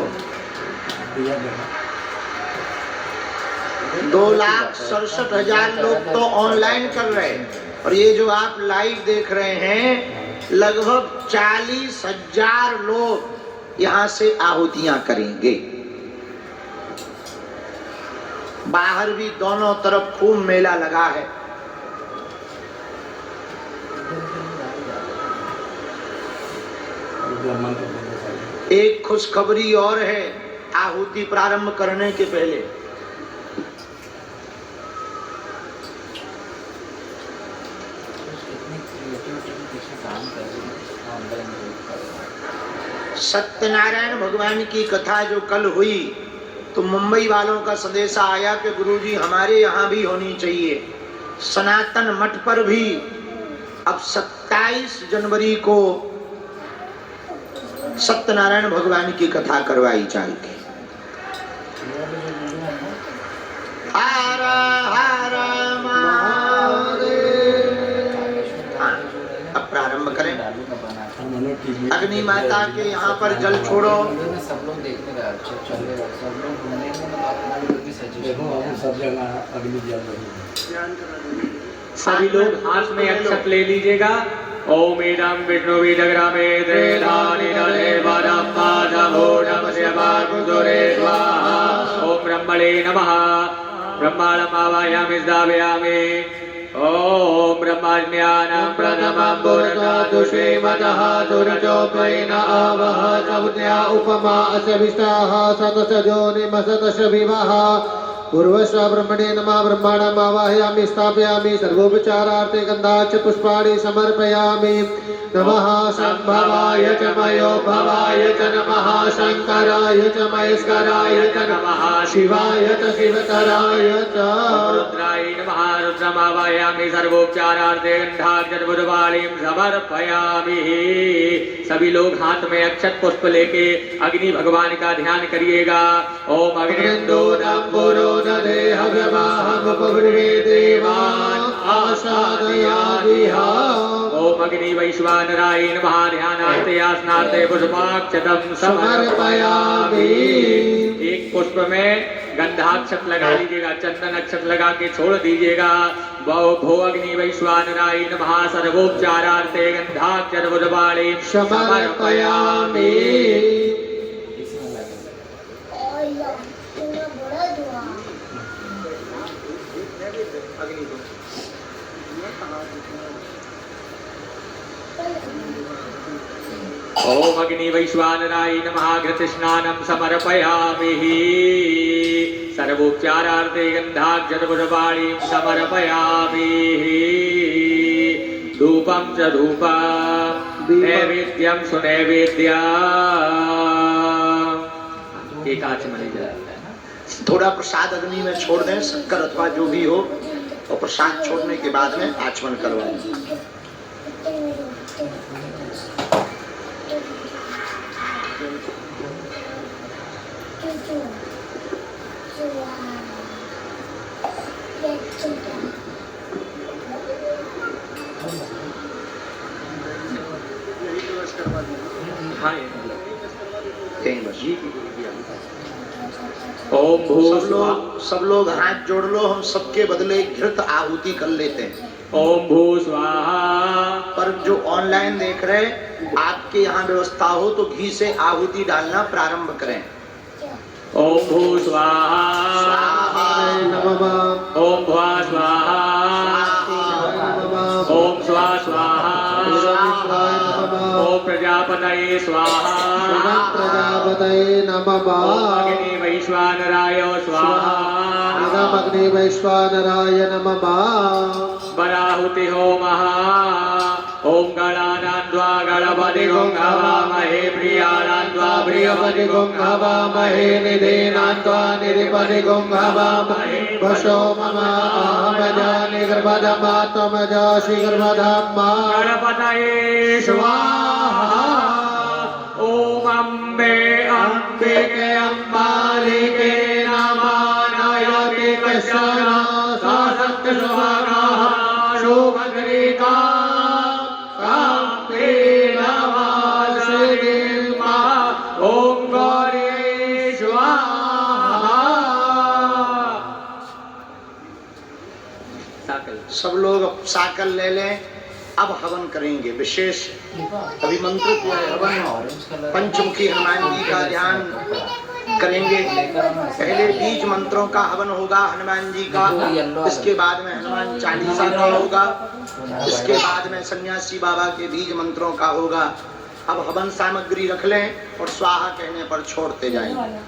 2,67,000 लोग तो ऑनलाइन कर रहे हैं, और ये जो आप लाइव देख रहे हैं लगभग 40,000 लोग यहाँ से आहुतियां करेंगे। बाहर भी दोनों तरफ खूब मेला लगा है। एक खुशखबरी और है आहुति प्रारंभ करने के पहले। सत्यनारायण भगवान की कथा जो कल हुई तो मुंबई वालों का संदेशा आया कि गुरुजी हमारे यहाँ भी होनी चाहिए। सनातन मठ पर भी अब 27 जनवरी को सत्यनारायण भगवान की कथा करवाई जाएगी। हर हर महादेव। हाँ, अब प्रारंभ करें। अग्नि माता के यहाँ पर जल छोड़ो। सब लोग देखने का चलेगा, सब लोग घूमेंगे तो अपना भी सजेशन सब जगह अग्नि जल रही है। सभी लोग हाथ में अक्षत ले लीजिएगा। ओम इदं विष्णु विदग्रामे त्रेधानि दले वरम्मा नमोऽनमस्य वागुदुरे स्वाहा। ओम ब्रह्मणे नमः। ब्रह्माणम् आवाहयामि स्थापयामि। ओम ब्रह्मज्ञानं प्रथमं पुरस्तात् श्रीमतः सुरजोपैन आवह समुद्या उपमा असविष्टाः सतसजोनिमसतशविवः। पूर्वश्व ब्रह्मणे नमः। ब्रह्माणम् आवाहयामि स्थापयामि। सर्वोपचारार्थे गन्धाक्ष पुष्पाणि समर्पयामि। नमः संभवाय च मयोभवाय च नमः शंकराय च महेश्वराय च नमः शिवाय च शिवतराय च रुद्राय नमः। रुद्रम् आवाहयामि। सर्वोपचारार्थे गन्धाक्ष पुष्पाणि समर्पयामि। सभी लोग हाथ में अक्षत पुष्प लेके अग्नि भगवान का ध्यान करिएगा। ओम अग्निन्दोदम्बुरो ओम अग्नि वैश्वानराय नमः। ध्यानार्थे आसनार्थे पुष्पाक्षतं समर्पयामि। एक पुष्प में गंधाक्षत लगा लीजिएगा, चंदन अक्षत लगा के छोड़ दीजिएगा। भो अग्नि वैश्वानराय नमः। सर्वोपचारार्थे गंधाक्षत पुष्पाणि समर्पयामि। ओम अग्नि वैश्वानराय नमः। घृतस्नानं समर्पयामि। सर्वोपचारार्थे गन्धाक्षत पुष्पाणि समर्पयामि। धूपं च धूपं नैवेद्यं सुनैवेद्यम्। एक आचमनी जलाते। थोड़ा प्रसाद अग्नि में छोड़ दें, शक्कर अथवा जो भी हो, और प्रसाद छोड़ने के बाद में आचमन करवाएं। ओम सब लोग हाथ जोड़ लो, हम सबके बदले घृत आहुति कर लेते हैं। ओम भू स्वाहा। पर जो ऑनलाइन देख रहे आपके यहाँ व्यवस्था हो तो घी से आहुति डालना प्रारंभ करें। ओम भू स्वाहा। ओम भुआ स्वाहा। ओम स्वा स्वाहा। ओम प्रजापतये स्वाहा। प्रजापतये नमः। अग्नि वैश्वानराय स्वाहा। अग्नि वैश्वानराय नमः। बराहुति होमः। ओम गणानान्त्वा गणपति गंगावामहे। प्रियानान्त्वा प्रियपति गंगावामहे। निधेनान्त्वा निधिपति गंगावामहे। वशो मम अहमजानि गर्भधमा त्वमजासि गर्भधमा। गणपतये स्वाहा। ओम अम्बे अम्बिके अम्बालिके नमानायते कश्चन सा सत्य सुभागाः शोभद्रिका काम्पे नमासिमा। ओम गौरी स्वाहा। सब लोग साकल ले लें। अब हवन करेंगे, विशेष अभिमंत्रित हवन पंचमुखी हनुमान जी का ध्यान करेंगे। पहले बीज मंत्रों का हवन होगा हनुमान जी का, इसके बाद में हनुमान चालीसा का होगा, इसके बाद में सन्यासी बाबा के बीज मंत्रों का होगा। अब हवन सामग्री रख लें और स्वाहा कहने पर छोड़ते जाएंगे।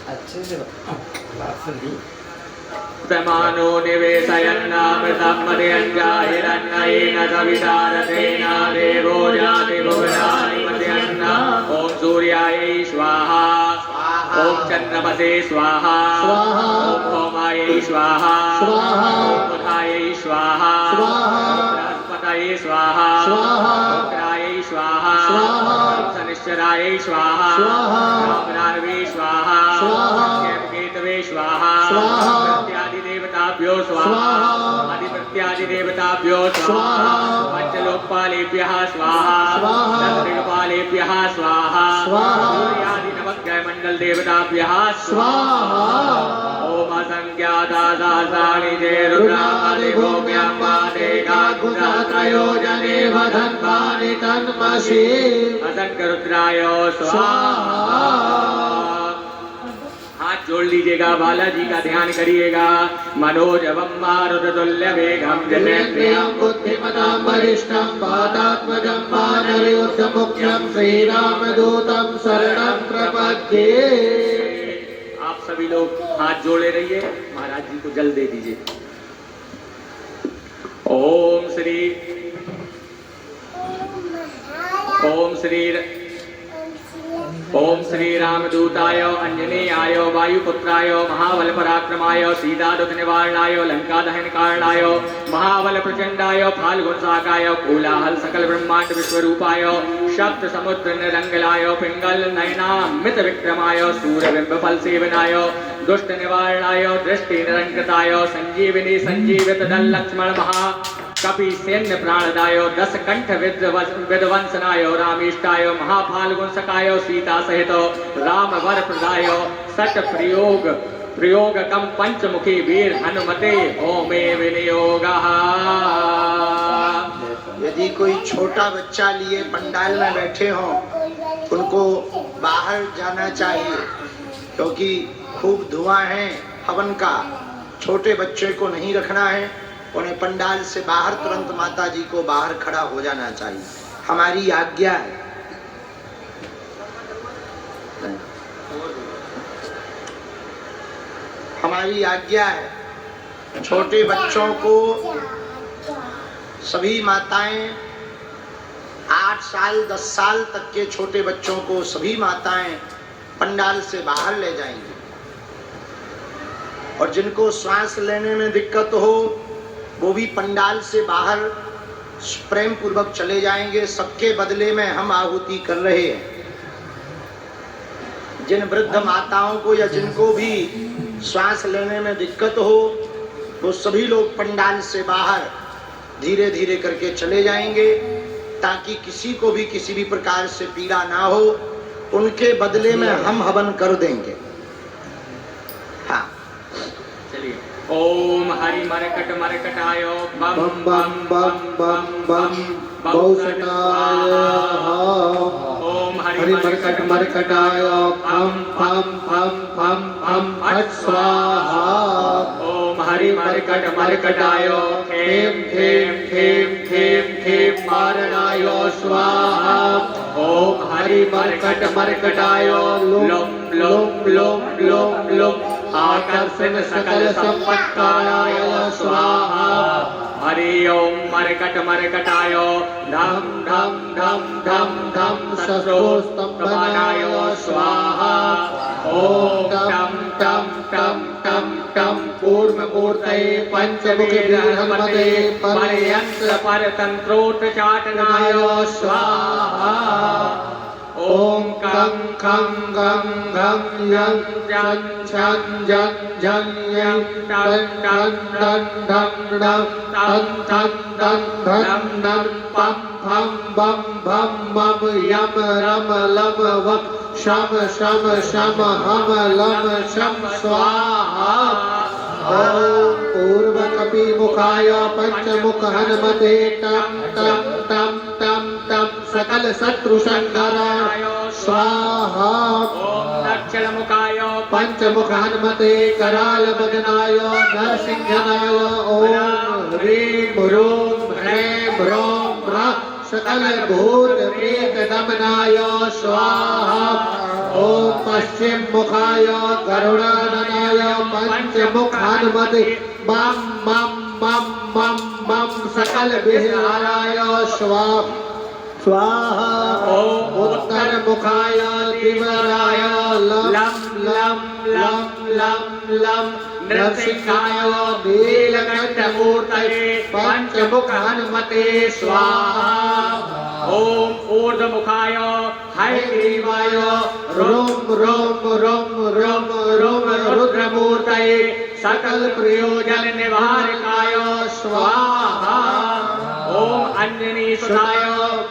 अच्छे से तमानो निवेशयन्नामृतं मदयञ्जाहिरन्नयेन सवितारथेन देवो जाति भुवनानि मदयन्न। ॐ सूर्यायै स्वाहा, ॐ चन्द्रमसे स्वाहा, ॐ भौमायै स्वाहा, ॐ बुधायै स्वाहा, बृहस्पतये स्वाहा, शुक्रायै स्वाहा, शनिश्चरायै स्वाहा, रामरावे स्वाहा, केतवे स्वाहा, प्रत्यादिदेवताभ्यो स्वाहा, अधिप्रत्यादिदेवताभ्यो स्वाहा, पंचलोकपालेभ्यः स्वाहा, दशदिक्पालेभ्यः स्वाहा, सूर्यादिनवग्रहमण्डल देवताभ्यः स्वाहा। ओम असंख्याता सहस्राणि ते रुद्रादिभूम्याम्बादेकाकुशात्रयोजने वधन्वानि तन्मसि असंख्यरुद्राय स्वाहा। हाथ जोड़ लीजिएगा, बालाजी का ध्यान करिएगा। मनोजवम मारुततुल्य वेगम जनेन्द्रियं बुद्धिमतां वरिष्ठं वातात्मजं वानरयोधमुख्यं श्रीरामदूतं शरणं प्रपद्ये। आप सभी लोग हाथ जोड़े रहिए, महाराज जी को जल दे दीजिए। ओम श्री रामदूताय अंजनेयाय वायुपुत्राय महाबल पराक्रमाय सीतादुख निवारणाय लंका दहन कारणाय महाबल प्रचंडाय फाल्गुन साकाय कोलाहल सकल ब्रह्मांड विश्वरूपाय सप्त समुद्र निरंगलाय पिंगल नयनामित विक्रमाय सूर्यबिंब फल सेवनाय दुष्ट निवारणाय दृष्टि निरंकृताय संजीविनी संजीवित दल लक्ष्मण महा कपि सैन्य प्राणदाय दस कंठ विध्वंसनाय रामेष्टाय महाफाल्गुन सकाय सीता सहित राम वर प्रदाय सट प्रयोग कम पंचमुखी वीर हनुमते होमे विनियोगः। यदि कोई छोटा बच्चा लिए पंडाल में बैठे हो, उनको बाहर जाना चाहिए, क्योंकि खूब धुआं है हवन का। छोटे बच्चे को नहीं रखना है, उन्हें पंडाल से बाहर तुरंत माता जी को बाहर खड़ा हो जाना चाहिए, हमारी आज्ञा है। हमारी आज्ञा है। छोटे बच्चों को सभी माताएं 8 साल 10 साल तक के छोटे बच्चों को सभी माताएं पंडाल से बाहर ले जाएंगी। और जिनको श्वास लेने में दिक्कत हो वो भी पंडाल से बाहर प्रेम पूर्वक चले जाएंगे। सबके बदले में हम आहुति कर रहे हैं। जिन वृद्ध माताओं को या जिनको भी श्वास लेने में दिक्कत हो वो सभी लोग पंडाल से बाहर धीरे धीरे करके चले जाएंगे, ताकि किसी को भी किसी भी प्रकार से पीड़ा ना हो। उनके बदले में हम हवन कर देंगे। हाँ, चलिए। ओम हरि मरकट मरकटाय बम बम बम बम बम बहुसटाय। ओम हरि मरकट मरकटाय फम फम फम फम फम फट स्वाहा। ओम हरि मरकट मरकटाय खेम खेम खेम खेम खेम मारणाय स्वाहा। ओम हरि मरकट मरकटाय लुम लुम लुम लुम लुम आकर्षण सकल संपत्काराय स्वाहा। हरि ओम मरकट मरकटाय धम धम धम धम धम शस्त्रोस्तंभनाय स्वाहा। ओम टम टम टम टम टम कूर्ममूर्तये पंचमुखी हनुमते परयंत्र परतंत्रोटचाटनाय स्वाहा। ओम कं खं गं घं यं जं छं जं झं यं टं टं टं धं धं तं तं तं धं धं पं फं बम भम मम यम रम लम वम शम शम शम हम लम शम स्वाहा ओम पूर्व कपि मुखाय पंचमुख हनुमते टम टम टम टम टम सकल शत्रु संहाराय स्वाहा ओम दक्षिण मुखाय पंचमुख हनुमते कराल बदनाय नरसिंहनाय ओम ह्रीं ह्रूं ह्रैं ह्रौं ह्रः सकल भूत प्रेत दमनाय स्वाहा ओम पश्चिम मुखाय गरुड़ाननाय पंचमुख हनुमते मम मम मम मम मम सकल विहाराय स्वाहा ओम उत्तर मुखाय दिवराय लम लम लम लम लम नरसिंहाय नीलकंठमूर्तये पंचमुख हनुमते स्वाहा ओम ऊर्ध्वमुखाय हयग्रीवाय रोम रोम रोम रोम रोम रुद्रमूर्तये सकल प्रयोजन निवारकाय स्वाहा ओम अंजनी सुताय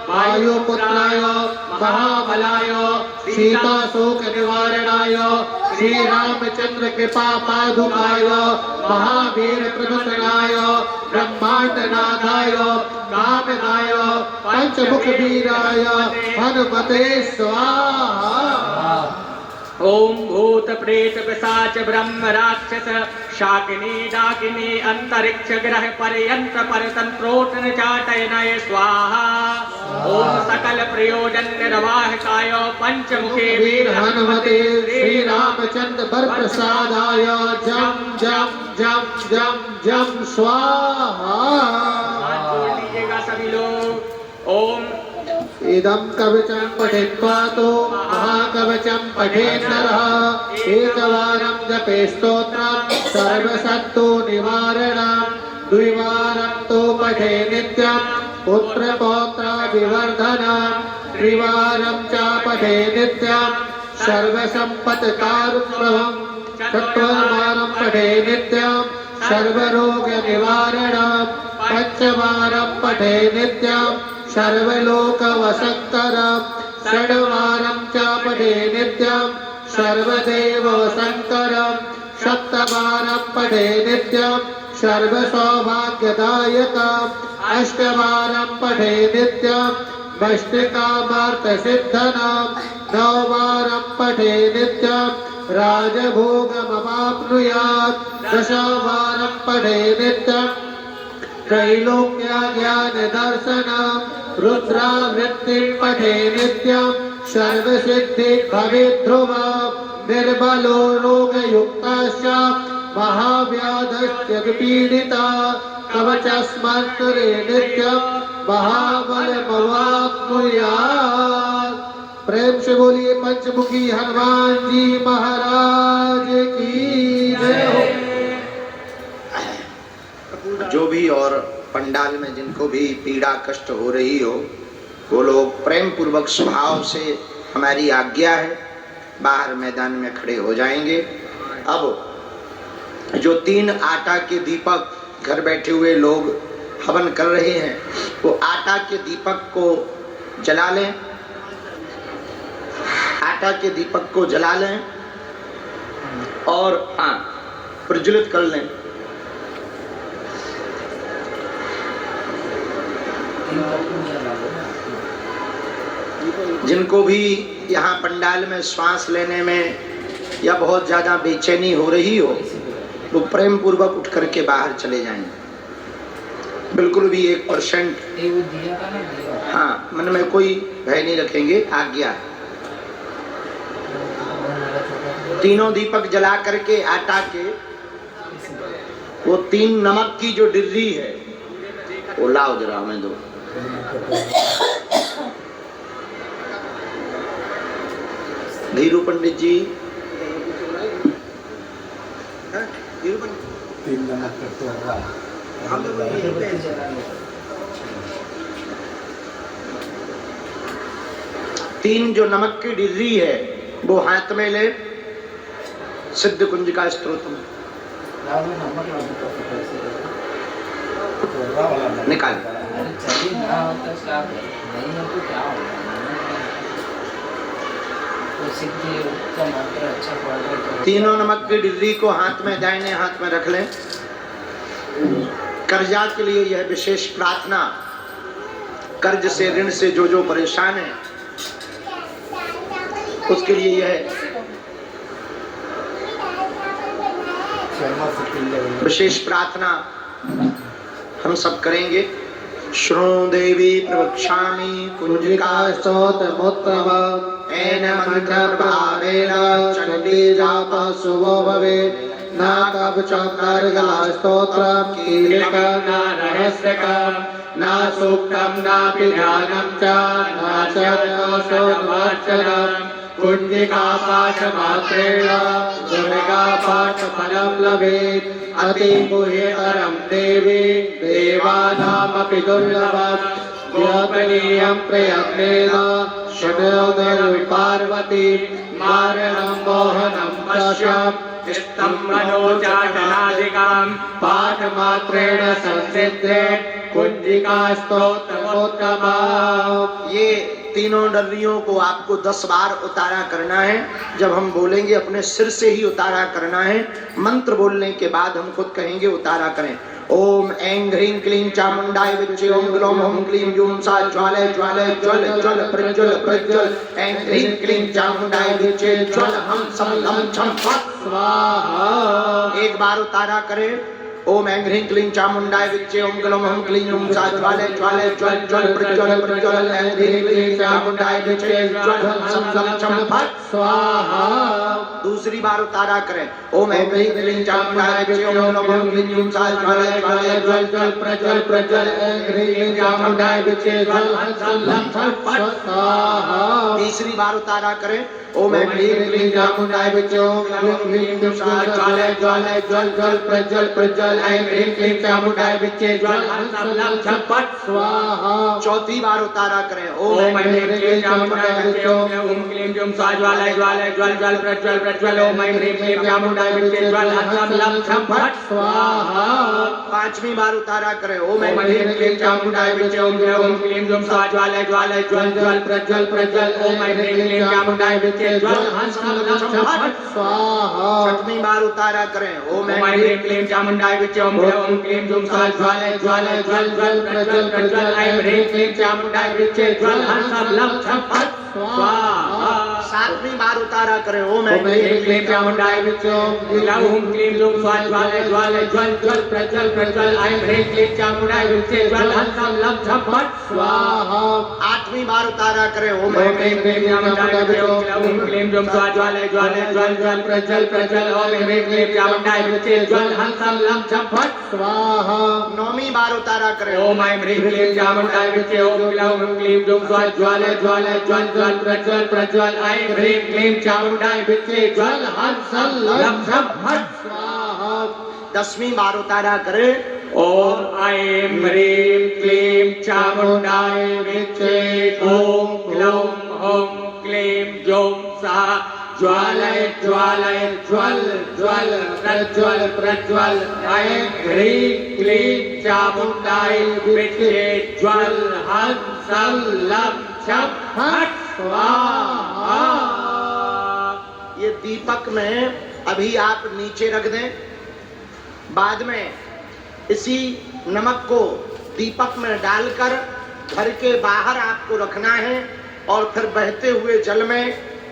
वायुपुत्राय महाबलाय सीता शोक निवारणाय श्री रामचंद्र कृपा पादुकाय महावीर प्रभुतनाय ब्रह्मांड नाथाय कामदाय पंचमुख वीराय हनुमते स्वाहा ओम भूत प्रेत पिशाच ब्रह्म राक्षस शाकिनी डाकिनी अंतरिक्ष ग्रह पर्यंत परतंत्रोटन चाटयनय स्वाहा ओम सकल प्रयोजन निर्वाहकाय पंचमुखे वीर हनुमते श्री रामचंद्र वर प्रसादाय जम जम जम जम जम स्वाहा हाथ जोड़ लीजिएगा सभी लोग। ओम इदं कवचं पठित्वा तो महाकवचं पठेत् नरः एकवारं जपे स्तोत्रं सर्वशत्रु निवारणं द्विवारं तो पठे नित्यं पुत्रपौत्र विवर्धनं त्रिवारं च पठे नित्यं सर्वसम्पत्कारुप्रभं चत्वारं पठे नित्यं सर्वरोग निवारणं पंचवारं पठे नित्यं सर्वलोक वसंकरं षड्वारं च पठे नित्यं सर्वदेव वसंकरं सप्तवारं पठे नित्यं सर्वसौभाग्यदायकं अष्टवारं पठे नित्यं वष्टिकामार्थसिद्धनं नववारं पठे नित्यं राजभोगमवाप्नुयात् दशवारं पठे नित्यं त्रैलोक्य ज्ञान दर्शनम रुद्रावृत्ति पठे नित्यं सर्वसिद्धि भवेत् ध्रुवं निर्बलो रोगयुक्तश्च महाव्याधश्च पीडिता कवचस्मन्त्रे नित्यं महाबलमवाप्नुयात्। प्रेम से बोलिए पंचमुखी हनुमान जी महाराज की जय हो। जो भी और पंडाल में जिनको भी पीड़ा कष्ट हो रही हो वो लोग प्रेम पूर्वक स्वभाव से हमारी आज्ञा है बाहर मैदान में खड़े हो जाएंगे। अब जो 3 आटा के दीपक घर बैठे हुए लोग हवन कर रहे हैं वो आटा के दीपक को जला लें, आटा के दीपक को जला लें और प्रज्वलित कर लें। जिनको भी यहाँ पंडाल में श्वास लेने में या बहुत ज़्यादा बेचैनी हो रही हो वो प्रेम पूर्वक उठ करके बाहर चले जाएं। बिल्कुल भी 1% हाँ मन में कोई भय नहीं रखेंगे, आज्ञा है। तीनों दीपक जला करके आटा के वो 3 नमक की जो डिर्री है वो लाओ जरा हमें दो। धीरू पंडित जी, तीन जो नमक की डिर्री है वो हाथ में ले, सिद्ध कुंज का स्त्रोत में निकाल। तो सिद्धि का मंत्र अच्छा पढ़ रहे तो तीनों नमक की डिग्री को हाथ में, दाहिने हाथ में रख लें। कर्जा के लिए यह विशेष प्रार्थना, कर्ज से, ऋण से जो परेशान है उसके लिए यह विशेष प्रार्थना हम सब करेंगे। श्रो देवी प्रवक्ष्यामि कुंजिका स्तोत्रमुत्तमम् येन मन्त्रप्रभावेन चण्डी जापः शुभो भवेत्। न कवचोत्तरगलास्तोत्रं कीलिकं न रहस्यकं न सूक्तं नापि ध्यानं च न च स्तोत्रवाचनं। कुञ्जिकापाठमात्रेण दुर्गापाठफलं लभेत्। अतिगुह्यतरं देवी देवानामपि दुर्लभम्। गोपनीयं प्रयत्नेन शृणोतु पार्वती मारणं मोहनं पश्यम्। स्तम्भनोचाटनादिकां पाठमात्रेण संसिद्धे कुंजिका स्तोत्रमुत्तमम्। ये तीनों डर्रियों को आपको 10 बार उतारा करना है। जब हम बोलेंगे अपने सिर से ही उतारा करना है। मंत्र बोलने के बाद हम खुद कहेंगे उतारा करें। ओम ऐं ह्रीं क्लीं चामुंडाय विद्महे ओम ग्लौं हूं क्लीं जूं सा ज्वालय ज्वालय ज्वल ज्वल प्रज्वल प्रज्वल। ऐं ह्रीं क्लीं चामुंडाय विद्महे ज्वल हम सम लं छम फट स्वाहा। एक बार उतारा करें। ओम ऐं ह्रीं क्लीं चामुंडाय विद्महे ओम ग्लौं हूं क्लीं जूं सा ज्वालय ज्वालय ज्वल ज्वल प्रज्वल प्रज्वल। ऐं ह्रीं क्लीं चामुंडाय विद्महे ज्वल हम सम लं छम फट स्वाहा। दूसरी बार उतारा करें। ओम ऐं ह्रीं क्लीं चामुंडाय विद्महे ओम ग्लौं हूं क्लीं जूं सा ज्वालय ज्वालय ज्वल ज्वल प्रज्वल प्रज्वल। ऐं ह्रीं क्लीं चामुंडाय विद्महे ज्वल हम सम लं छम फट स्वाहा। तीसरी बार उतारा करें। ओम ऐं ह्रीं क्लीं चामुंडाय विद्महे ओम ग्लौं हूं क्लीं जूं सा ज्वालय ज्वालय ज्वल ज्वल प्रज्वल प्रज्वल। ऐं ह्रीं क्लीं चामुंडाय विद्महे ज्वल हम सम लं छम फट स्वाहा। चौथी बार उतारा करें। ओम ऐं ह्रीं क्लीं चामुंडाय विद्महे ओम क्लीं जूं सा ज्वालय ज्वालय ज्वल ज्वल प्रज्वल प्रज्वल। ओम ऐं ह्रीं क्लीं चामुंडाय विद्महे ज्वल हम सम लं छम फट स्वाहा। पांचवी बार उतारा करें। ओम ऐं ह्रीं क्लीं चामुंडाय विद्महे ओम क्लीं जूं सा ज्वालय ज्वालय ज्वल ज्वल प्रज्वल प्रज्वल। ओम ऐं ह्रीं क्लीं चामुंडाय विद्महे ज्वल हम सम लं छम फट स्वाहा। छठवीं बार उतारा करें। ओम ऐं ह्रीं क्लीं चामुंडाय विद्महे ओम क्लीं जूं सा ज्वालय ज्वालय ज्वल ज्वल प्रज्वल प्रज्वल। ऐं ह्रीं क्लीं चामुंडाय विद्महे ज्वल हम सम लं छम फट स्वाहा। सातवीं बार उतारा करें। ओम ऐं ह्रीं क्लीं चामुंडाय विद्महे ओम क्लीं जूं सा ज्वालय ज्वालय ज्वल ज्वल प्रज्वल प्रज्वल। ऐं ह्रीं क्लीं चामुंडाय विद्महे ज्वल हम सम लं छम फट स्वाहा। आठवीं बार उतारा करें। ओम ऐं ह्रीं क्लीं चामुंडाय विद्महे ओम क्लीं जूं सा ज्वालय ज्वालय ज्वल ज्वल प्रज्वल प्रज्वल। ओम ह्रीं क्लीं चामुंडाय विद्महे ज्वल हम सम लं छम फट स्वाहा। नौवीं बार उतारा करें। ओम ऐं ह्रीं क्लीं चामुंडाय विद्महे ओम क्लीं जूं सा ज्वालय ज्वालय ज्वल ज्वल प्रज्वल प्रज्वल। ऐं ह्रीं क्लीं चामुंडाय विद्महे ज्वल हम सम लं छम फट स्वाहा। 10वीं बार उतारा करें। ओम ऐं ह्रीं क्लीं चामुंडाय विद्महे ओम ग्लौं हूं क्लीं जूं सा ज्वालय ज्वालय ज्वल ज्वल प्रज्वल प्रज्वल। ऐं ह्रीं क्लीं चामुंडाय विद्महे ज्वल हम सम लं छम फट स्वाहा। ये दीपक में अभी आप नीचे रख दें। बाद में इसी नमक को दीपक में डालकर घर के बाहर आपको रखना है और फिर बहते हुए जल में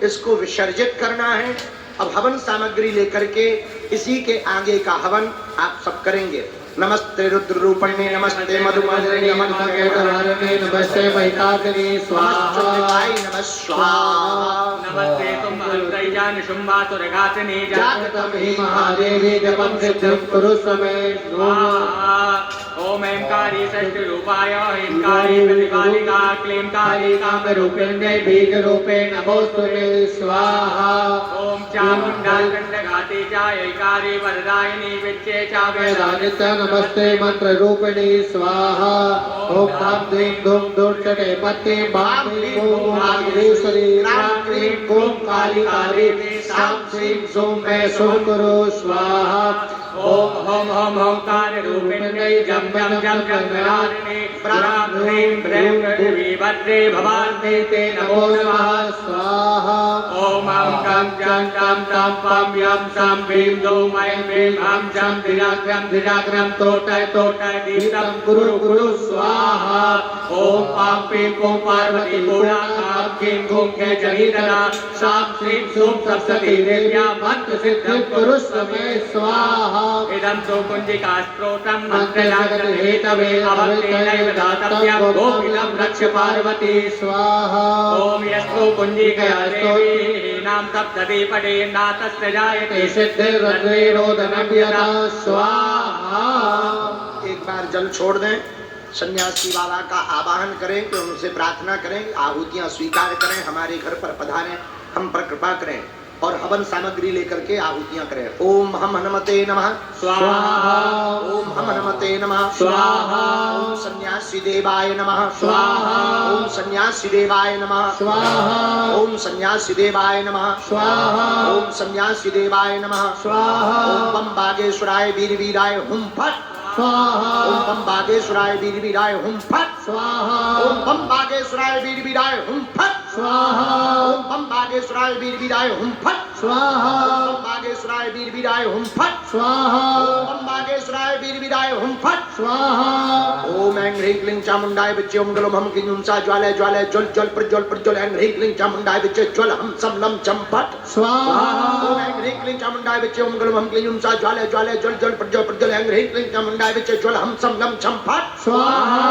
इसको विसर्जित करना है। अब हवन सामग्री लेकर के इसी के आगे का हवन आप सब करेंगे। नमस्ते रुद्र रूपिणे नमस्ते मधुमंजरी नमस्ते महिताग्नि स्वाहा नमः स्वाहा। नमस्ते तुम अंतर्यान शुंभासुरघातिनी जागृतं हि महादेवी जपं सिद्धिं कुरु स्वमे स्वाहा। ओम ऐंकारी षष्ठी रूपाय ऐंकारी प्रतिपालिका क्लीं काली कामरूपिण्यै बीजरूपे नमोस्तुते स्वाहा। ओम चामुंडा दंडघाती च ऐंकारी वरदायिनी विद्ये च वेदानित्य नमस्ते मंत्र रूपिणी स्वाहा। ओम धाम ह्रीं धूम दूर्चटे पत्नी भाम ह्रीं ओम वागीश्वरी राम क्लीं ओम काली काली साम श्रीं सोम मैं शुभ करो स्वाहा। ओम हम ओंकार रूपिण्यै जम जम जम जम गणारिणे ब्राह्म ह्रीं ब्रह्म भद्रे भवान्ते ते नमो नमः स्वाहा ओम अं गं जं तं तं पं यं सं भीं दूं ऐं भीं हं जं धिजाग्रं तोटय दीप्तं कुरु कुरु स्वाहा ओम पां पीं पुं पार्वती पूर्णा कां कीं गुं खे जनिधना शां श्रीं सूं सप्तती देव्या मंत्र सिद्धं कुरु पुरुषमे स्वाहा इदं तु कुञ्जिका स्त्रोत्रं मन्त्रजागरण हेतवे अवतेनैव दातव्यं गोपिलं रक्ष पार्वती स्वाहा ओम यस्तु कुञ्जिकया देवी नाम सप्तति पटे नातस्य जायते सिद्धिर्वज्रेणोदनं यदा स्वाहा एक बार जल छोड़ दें, सन्यासी बाबा का आवाहन करें कि उनसे प्रार्थना करें, आहुतियां स्वीकार करें, हमारे घर पर पधारें, हम पर कृपा करें और हवन सामग्री लेकर के आहुतियां करें। ओम हम हनुमते नमः स्वाहा ओम हम हनुमते नमः स्वाहा ओम सन्यासी देवाय नमः स्वाहा ओम सन्यासी देवाय नमः स्वाहा ओम सन्यासी देवाय नमः स्वाहा ओम सन्यासी देवाय नमः स्वाहा ओम बम बागेश्वराय वीर वीराय हुम फट स्वाहा ओम बम बागेश्वराय वीर वीराय हुम फट स्वाहा ओम बम बागेश्वराय वीर वीराय हुम फट स्वाहा ओम बम बागेश्वराय वीर वीराय हुम फट स्वाहा ओम बम बागेश्वराय वीर वीराय हुम फट स्वाहा ओम बम बागेश्वराय वीर वीराय हुम फट स्वाहा ओम ऐं ह्रीं क्लीं चामुण्डाय विच्चे ओम गलम हम क्लीं हुंसा ज्वालय ज्वालय ज्वल ज्वल प्रज्वल प्रज्वल ऐं ह्रीं क्लीं चामुण्डाय विच्चे ज्वल हम सम लम चम फट स्वाहा ओम ऐं ह्रीं क्लीं चामुण्डाय विच्चे ओम गलम हम क्लीं हुंसा ज्वालय ज्वालय ज्वल ज्वल प्रज्वल प्रज्वल ऐं ह्रीं क्लीं चामुण्डाय विच्चे ज्वल हम सम लम चम फट स्वाहा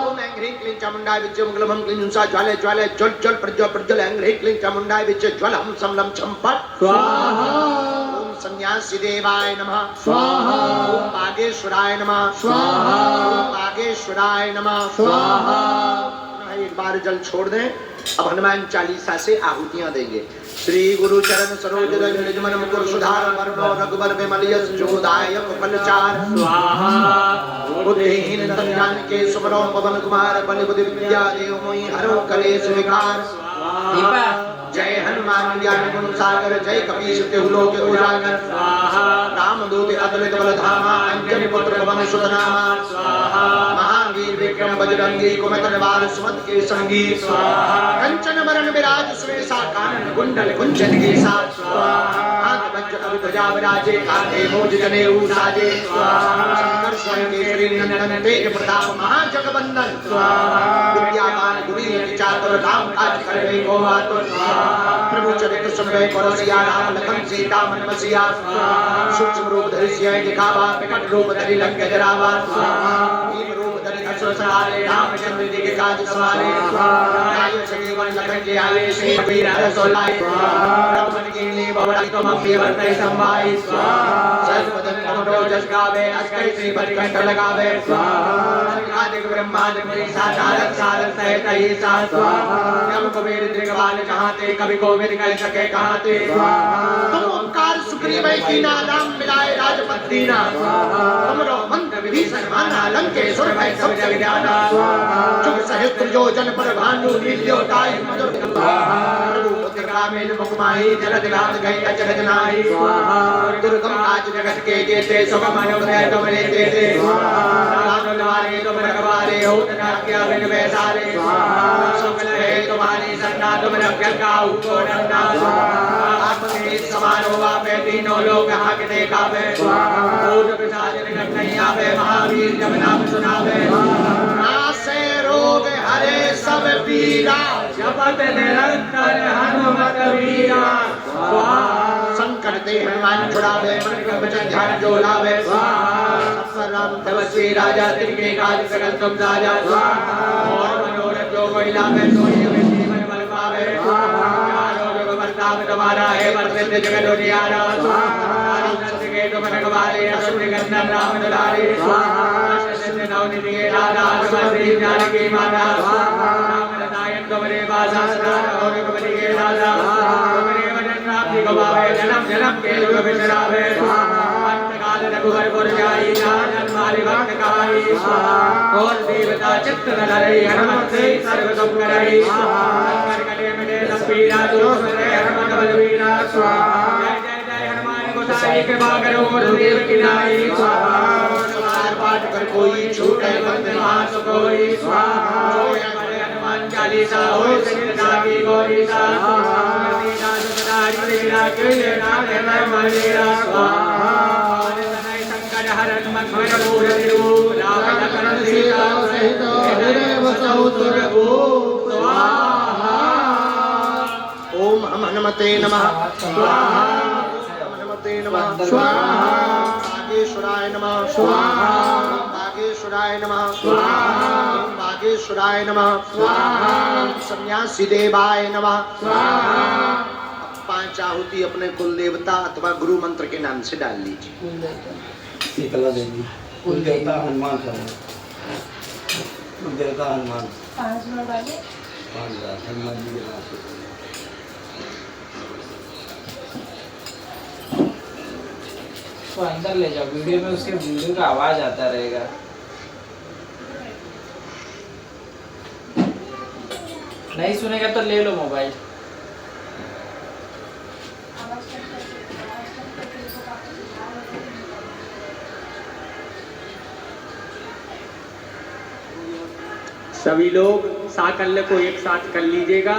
ओम ऐं ह्रीं क्लीं चामुण्डाय विच्चे ओम गलम हम क्लीं हुंसा ज्वालय ज्वालय ज्वल ज्वल प्रज्वल प्रज्वल ऐं ह्रीं क्लीं चामुण्डाय विच्चे ज्वल हम सम लम चम फट स्वाहा ओम सन्यासी देवाय नमः स्वाहा ओम बागेश्वराय नमः स्वाहा ओम बागेश्वराय नमः स्वाहा एक बार जल छोड़ दें। अब हनुमान चालीसा से आहुतियां देंगे। श्री गुरु चरण सरोज रज निज मन मुकुर सुधार वरणो रघुबर विमल यश जोदायक फलचार स्वाहा बुद्धिहीन तन जान के सुमरो पवन कुमार बल बुद्धि विद्या देव मोहि हरो कलेश विकार जय हनुमान ज्ञान गुण सागर जय कपीश तिहु लोक उजागर स्वाहा रामदूत अतुलित बल धामा अंजनी पुत्र पवन सुत नामा स्वाहा महावीर विक्रम बजरंगी कुमत निवार सुमत के संगी स्वाहा कंचन बरन विराज सुवेशा कानन कुंडल कुंचन केसा हाथ वज्र कवि ध्वजा विराजे कांधे मोज जनेऊ साजे शंकर स्वयं केसरी नंदन तेज प्रताप महाजगवंदन विद्यावान गुणी अति चातुर राम काज करवे को आतुर प्रभु चरित्र सुनवे को रसिया राम लखन सीता मन बसिया सूक्ष्म रूप धरि सियहि दिखावा विकट रूप धरि लंक जरावा भीम रूप धरि असुर संहारे रामचंद्र जी के काज सवारे आयु सजीवन लखन के आये श्री वीर रसोलाई रमन कीनी बवड़ाई तुम अम्बे वर्तै संभाई सर्वदन कमरो जस गावे अस्कै श्री परिकंठ लगावे आदिक ब्रह्मांड मनीषा नारद सारद सहित ईसा यम कुबेर दिगवान चाहते कभी कोविद कह सके कहाते तुम ओंकार सुग्रीव की नाम मिलाए राजपथ दीना तुमरो मंत्र विभीषण माना लंकेश्वर भय सब जग जाना जुग सहस्त्र योजन पर भानु लील्योताय मधुर पुत्र कामेन मुखमाही जलद गात गई अचरज नाहि दुर्गम काज जगत के जेते सुगम अनुग्रह तुम लेते थे राम द्वारे तुम रखवारे हो तना क्या बिन बैसारे सकल है तुम्हारी सन्ना तुम रक्षक काहू को डरना आपके समान हो आपे तीनों लोग हाथ देखा वे भूत पिशाच निकट नहीं आवे महावीर जब नाम सुनावे नासे रोग हरे सब पीरा जपत निरंतर हनुमत वीरा संकट ते हनुमान छुड़ावे मन का वचन ध्यान जो लावे राम तपस्वी राजा तिनके काज सकल तुम साजा और मनोरथ जो कोई लावे सोई जीवन बल पावे चारों जुग बरताव तुम्हारा है बरसिद्ध जगत उजियारा सत्य के तुम रखवारे असुर निकंदन राम दुलारे सिद्ध नवनिधि के दाता सुभद्री जानकी माता राम रसायन तुमरे बासा सदा और रघुपति के दाता तुमरे वचन प्राप्ति को पावे जन्म जन्म के दुख बिसरावे अंतकाल रघुवर पुर जाई नानक मारे भक्त कहाई और देवता चित्त न धरई हनुमत से सर्व तुम करई संकर कटे मिटे सब पीरा जो सुने हनुमत बलवीरा जय जय जय हनुमान गोसाई नाई कृपा करो गुरुदेव की नाई स्वाहा नमस्कार पाठ कर कोई छूटे बंद मास कोई स्वाहा हनुमान चालीसा हो सिद्धा की गौरी स्वाहा शंकर हरण मंगल मूर्ति लाभ सीता सहित हृदय बसहु सुरभूप स्वाहा ओम हम हनुमते नमः स्वाहा हनुमते नमः स्वाहा बागेश्वराय नमः स्वाहा बागेश्वराय नमः स्वाहा बागेश्वराय नमः स्वाहा सन्यासी देवाय नमः स्वाहा 5 आहुति अपने कुल देवता अथवा गुरु मंत्र के नाम से डाल लीजिए। शीतला देवी कुल देवता हनुमान कुल देवता हनुमान 5 मिनट आगे हनुमान जी के नाम से तो अंदर ले जाओ, वीडियो में उसके वीडियो का आवाज आता रहेगा। नहीं सुनेगा तो ले लो मोबाइल। सभी लोग साकल्य को एक साथ कर लीजिएगा।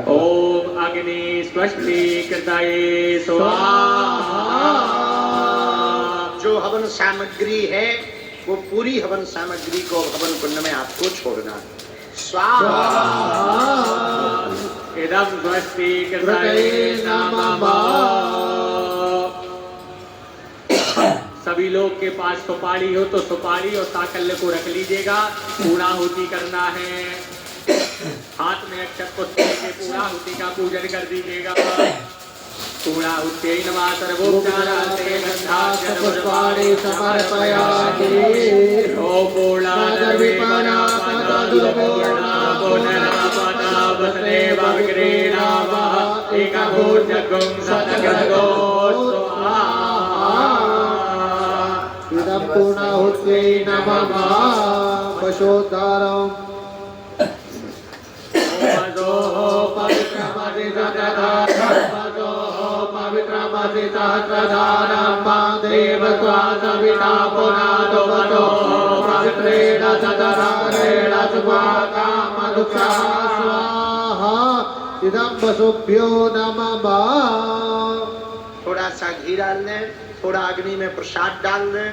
ओम अग्नि स्वस्ति कृताय स्वाहा। जो हवन सामग्री है वो पूरी हवन सामग्री को हवन कुंड में आपको छोड़ना है। स्वाहा इदं स्वस्ति कृताय नमः। सभी लोग के पास सुपारी हो तो सुपारी और साकल्य को रख लीजिएगा। पूर्णाहुति करना है। हाथ में अक्षत पुष्प के पूर्णाहुति का पूजन कर दीजिएगा। पूर्णाहुत्यै नमः सर्वोपचारार्थे गन्धास्य पुष्पाणि समर्पयामि। ओम पूर्णादर्विपाना पुनर्पदा वसुदेव विग्रहावः एकभूर्जगुं सतगतो इदं पूर्णाहुत्यै नमः। पशोद्धारम् पवित्रमसि सहस्रधारं देव त्वा सविता पुनातो वतो पवित्रेण सतधारेण स्वाहा स्वाहा। इदं वसुभ्यो नमः। थोड़ा सा घी डाल लें, थोड़ा अग्नि में प्रसाद डाल दें।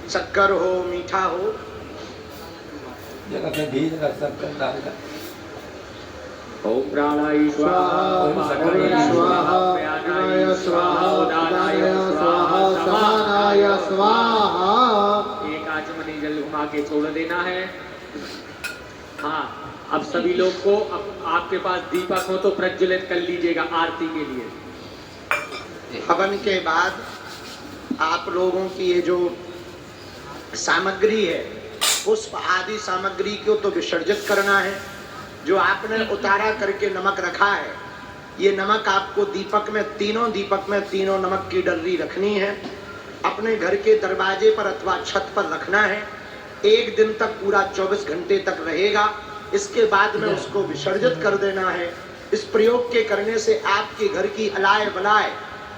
शक्कर हो मीठा हो, जगह में घी शक्कर डालकर ओम प्राणाय स्वाहा ओम स्वाहा प्राणाय स्वाहा उदानाय स्वाहा समानाय स्वाहा। एक आचमनी जल घुमा के छोड़ देना है। हाँ, अब सभी लोग को आपके पास दीपक हो तो प्रज्वलित कर लीजिएगा आरती के लिए। हवन के बाद आप लोगों की ये जो सामग्री है, पुष्प आदि सामग्री को तो विसर्जित करना है। जो आपने उतारा करके नमक रखा है, ये नमक आपको दीपक में, तीनों दीपक में तीनों नमक की डर्री रखनी है। अपने घर के दरवाजे पर अथवा छत पर रखना है। 1 दिन तक पूरा 24 घंटे तक रहेगा। इसके बाद में उसको विसर्जित कर देना है। इस प्रयोग के करने से आपके घर की अलाय बलाय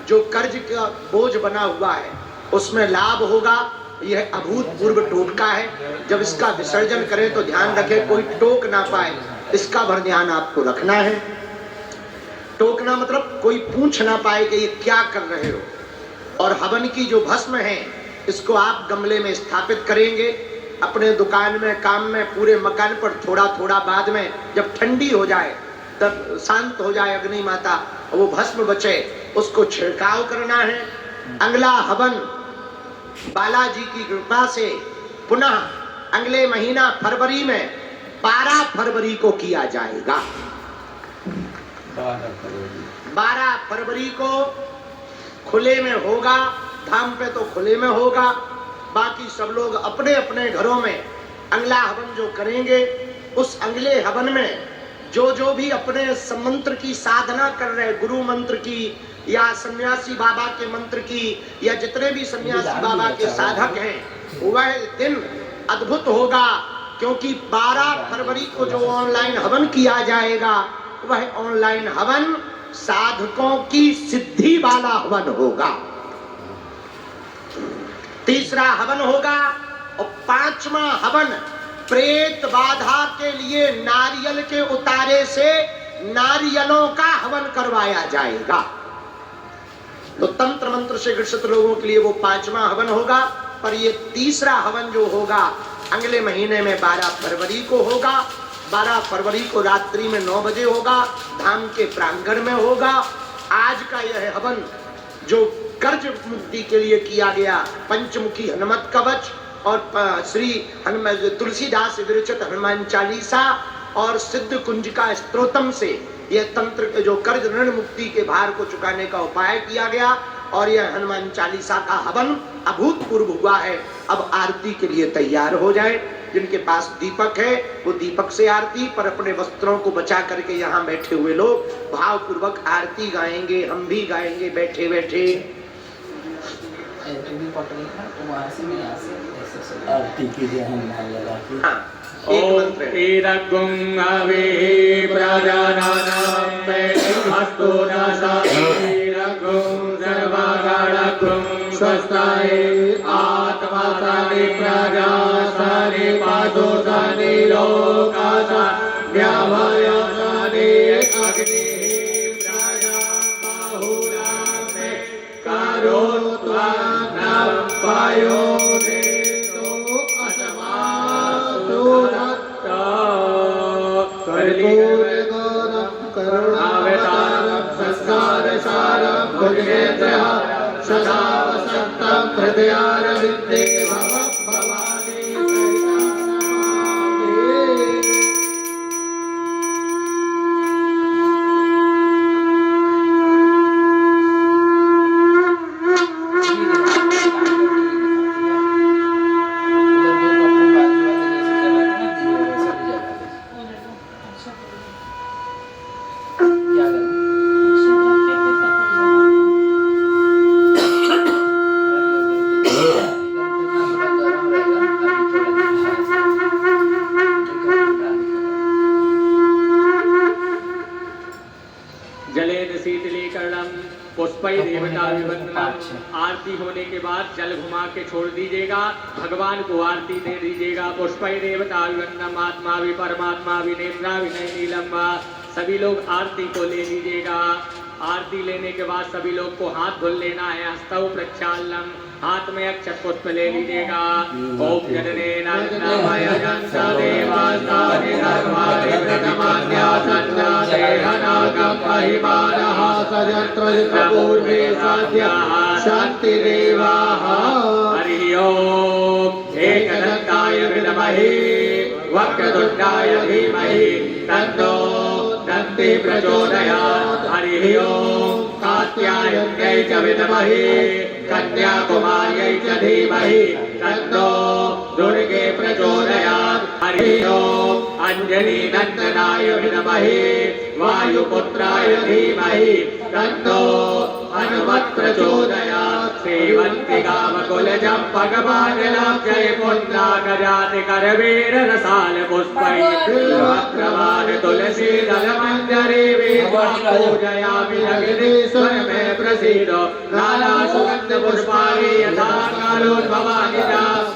जो कर्ज का बोझ बना हुआ है उसमें लाभ होगा। यह अभूतपूर्व टोटका है। जब इसका विसर्जन करें तो ध्यान रखें कोई टोक ना पाए, इसका भर ध्यान आपको रखना है। टोकना मतलब कोई पूछ ना पाए कि ये क्या कर रहे हो। और हवन की जो भस्म है इसको आप गमले में स्थापित करेंगे। अपने दुकान में, काम में, पूरे मकान पर थोड़ा थोड़ा बाद में जब ठंडी हो जाए, तब शांत हो जाए अग्नि माता, वो भस्म बचे, उसको छिड़काव करना है। अगला हवन बालाजी की कृपा से पुनः अगले महीना फरवरी में 12 फरवरी को किया जाएगा। 12 फरवरी को खुले में होगा। धाम पे तो खुले में होगा। बाकी सब लोग अपने अपने घरों में अगला हवन जो करेंगे, उस अगले हवन में जो भी अपने मंत्र की साधना कर रहे, गुरु मंत्र की या सन्यासी बाबा के मंत्र की, या जितने भी सन्यासी बाबा के साधक हैं, वह दिन अद्भुत होगा। क्योंकि 12 फरवरी को जो ऑनलाइन हवन किया जाएगा, वह ऑनलाइन हवन साधकों की सिद्धि वाला हवन होगा, तीसरा हवन होगा, और पांचवा हवन प्रेत बाधा के लिए नारियल के उतारे से नारियलों का हवन करवाया जाएगा। तो तंत्र मंत्र से ग्रसित लोगों के लिए वो पांचवा हवन होगा। पर ये तीसरा हवन जो होगा अगले महीने में 12 फरवरी को होगा। 12 फरवरी को रात्रि में 9 बजे होगा, धाम के प्रांगण में होगा। आज का यह हवन जो कर्ज मुक्ति के लिए किया गया, पंचमुखी हनुमत कवच और श्री हनुमान तुलसीदास विरचित हनुमान चालीसा और सिद्ध कुंजिका स्तोत्रम से यह तंत्र के जो कर्ज ऋण मुक्ति के भार को चुकाने का उपाय किया गया। और यह हनुमान चालीसा का हवन अभूतपूर्व हुआ है। अब आरती के लिए तैयार हो जाए। जिनके पास दीपक है वो दीपक से आरती, पर अपने वस्त्रों को बचा करके यहाँ बैठे हुए लोग भावपूर्वक आरती गाएंगे। हम भी गाएंगे बैठे बैठे। आरती कीजिए हनुमान लगा के। हाँ, एक मंत्र है। ईरगुं अवे प्रजानानां अस्तु ईरगुं सर्वगणगुं स्वस्ताय आत्मा सानि प्रजा सानि पादो सानि लोकासा व्याभय सानि अग्नि प्रजा बाहुला मे करोत्वा न पायो करुणावतारं संसारसारं भुजगेन्द्रः सदा वसन्तं हृदयारविन्दे भवानी आरती होने के बाद जल घुमा के छोड़ दीजिएगा, भगवान को आरती दे दीजिएगा। पुष्पै देवता विवन्नम आत्मा भी परमात्मा भी नेत्रा विनय नीलम। सभी लोग आरती को ले लीजिएगा। आरती लेने के बाद सभी लोग को हाथ धुल लेना है। हस्तौ प्रक्षालनम, हाथ में अक्षत पुष्प ले लीजिएगा। ओम जनने नमः यजन्ता देवास्तानि सर्वाणि प्रथमान्यासन्ना देहनागं महिमानः सजन्त्र पूर्वे साध्या शान्ति देवाः। हरि ओम एकदन्ताय विद्महे वक्रतुण्डाय धीमहि तन्नो दन्ति प्रचोदयात्। हरि ओम कात्यायन्यै च विद्महे कन्याकुमार्यै च धीमहि तन्नो दुर्गे प्रचोदयात्। हरि ओम अंजनी नन्दनाय विद्महे वायुपुत्राय धीमहि तन्नो हनुमत् प्रचोदयात्। सेवन्ति गावकुलजं भगवानलब्धये पुण्डाकजाति करवीर रसाल पुष्पै वक्रवाद तुलसी दलमञ्जरी पूजयामि अग्निश्वर मे प्रसीदो लाला सुगन्ध पुष्पाणि यथा कालोद्भवानि च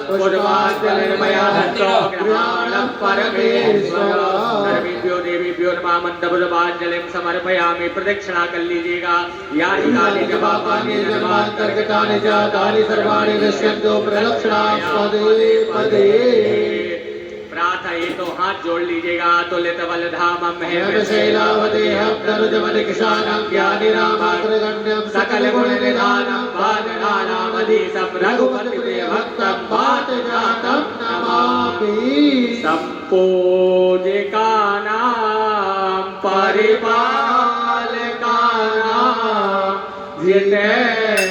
पुष्पाञ्जलिर्मया दत्तो गृहाणं परमेश्वर। सर्वेभ्यो देवीभ्यो नमः मन्दपुष्पाञ्जलिं समर्पयामि। प्रदक्षिणा कर लीजिएगा। यानि कानि च पापानि जन्मान्तर्गतानि च तानि सर्वाणि नश्यन्तु प्रदक्षिणास्पदे पदे। प्रार्थये तो हाथ जोड़ लीजिएगा। तुलित बलधामं हेमशैलावदेहं तनुजमनिकिशानं ज्ञानिनामाग्रगण्यं सकल गुण निधानं वानराणामधीशं रघुपति प्रियभक्तं वातजातं नमामि। सम्पूजिकानां परिपालकानां जितेन्द्रियाणां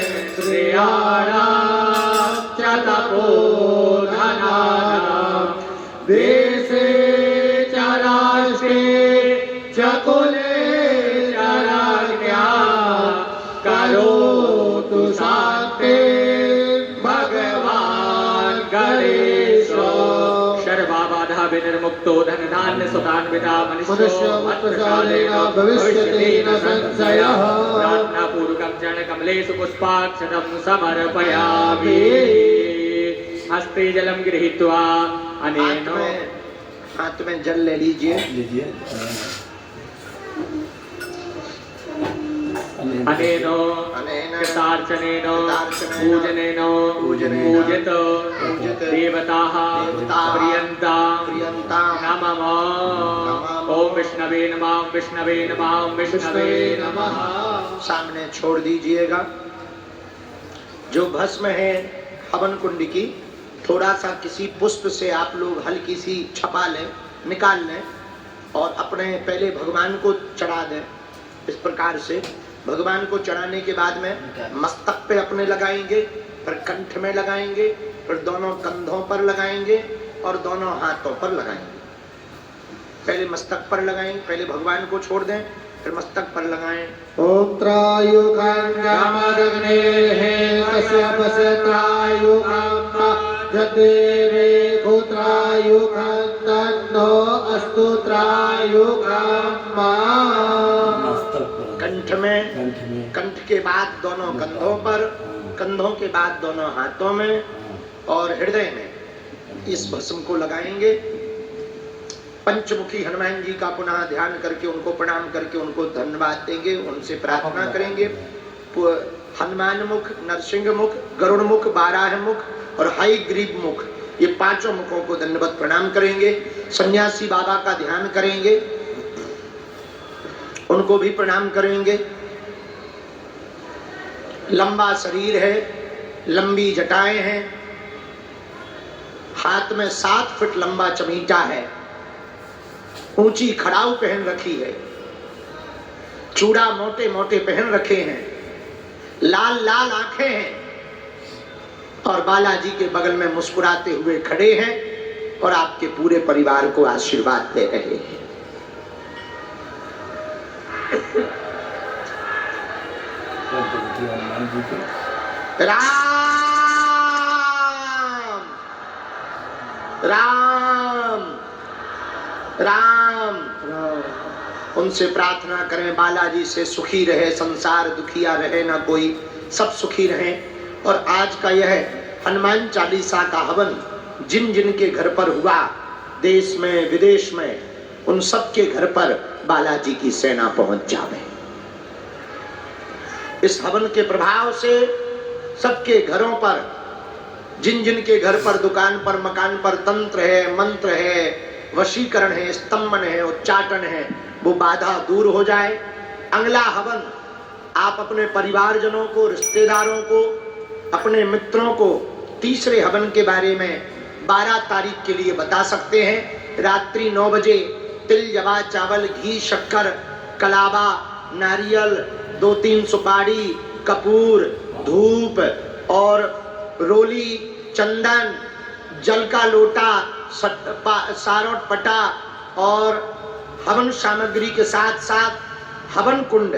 च तपोधनानां देशे च राष्ट्रे च कुले च राज्ञा करोतु शान्ति भगवान् गणेशो। सर्वबाधा विनिर्मुक्त मुक्तो धन धान्य सुतान्विता मनुष्यो मुक्तशालेन भविष्यति न संशयः। प्रार्थना पूर्वकं चरण कमलेषु पुष्पाक्षतं समर्पयामि। हस्ते जलं गृहीत्वा अनेन हाथ में जल ले लीजिए। लीजिए। अनेन कृतार्चनेन पूजनेन पूजित देवताः प्रियन्तां नमः। ओम विष्णवे नमः, विष्णवे नमः, विष्णवे नमः। सामने छोड़ दीजिएगा। जो भस्म है हवन कुंड की, थोड़ा सा किसी पुष्प से आप लोग हल्की सी छपा लें, निकाल लें और अपने पहले भगवान को चढ़ा दें। इस प्रकार से भगवान को चढ़ाने के बाद में मस्तक पे अपने लगाएंगे, फिर कंठ में लगाएंगे, फिर दोनों कंधों पर लगाएंगे और दोनों हाथों पर लगाएंगे। पहले मस्तक पर लगाएंगे, पहले भगवान को छोड़ दें, फिर मस्तक पर लगाएं। ओम त्रायुकाग्नेः तस्य त्रायुकाम् यद्देवे गोत्रायुकाम् तन्नो अस्तु त्रायुकाम्। कंठ में, कंठ के बाद दोनों कंधों पर, कंधों के बाद दोनों हाथों में और हृदय में इस भस्म को लगाएंगे। पंचमुखी हनुमान जी का पुनः ध्यान करके उनको प्रणाम करके उनको धन्यवाद देंगे, उनसे प्रार्थना करेंगे। हनुमान मुख, नरसिंह मुख, गरुड़ मुख, बाराह मुख और हयग्रीव मुख, ये पांचों मुखों को दंडवत प्रणाम करेंगे। सन्यासी बाबा का ध्यान करेंगे, उनको भी प्रणाम करेंगे। लंबा शरीर है, लंबी जटाएं हैं, हाथ में 7 फीट लंबा चमीटा है, ऊंची खड़ाऊ पहन रखी है, चूड़ा मोटे मोटे पहन रखे हैं, लाल लाल आंखें हैं और बालाजी के बगल में मुस्कुराते हुए खड़े हैं और आपके पूरे परिवार को आशीर्वाद दे रहे हैं। राम राम राम। उनसे प्रार्थना करें बालाजी से सुखी रहे संसार, दुखिया रहे ना कोई, सब सुखी रहे। और आज का यह हनुमान चालीसा का हवन जिन जिन के घर पर हुआ, देश में विदेश में, उन सब के घर पर बालाजी की सेना पहुंच जावे। इस हवन के प्रभाव से सबके घरों पर, जिन जिन के घर पर, दुकान पर, मकान पर तंत्र है, मंत्र है, वशीकरण है, स्तंभन है, उच्चाटन है, वो बाधा दूर हो जाए। अगला हवन आप अपने परिवारजनों को, रिश्तेदारों को, अपने मित्रों को तीसरे हवन के बारे में 12 तारीख के लिए बता सकते हैं। रात्रि 9 बजे तिल, जवा, चावल, घी, शक्कर, कलावा, नारियल, 2-3 सुपारी, कपूर, धूप और रोली, चंदन, जल का लोटा, सारोट पटा और हवन सामग्री के साथ साथ हवन कुंड,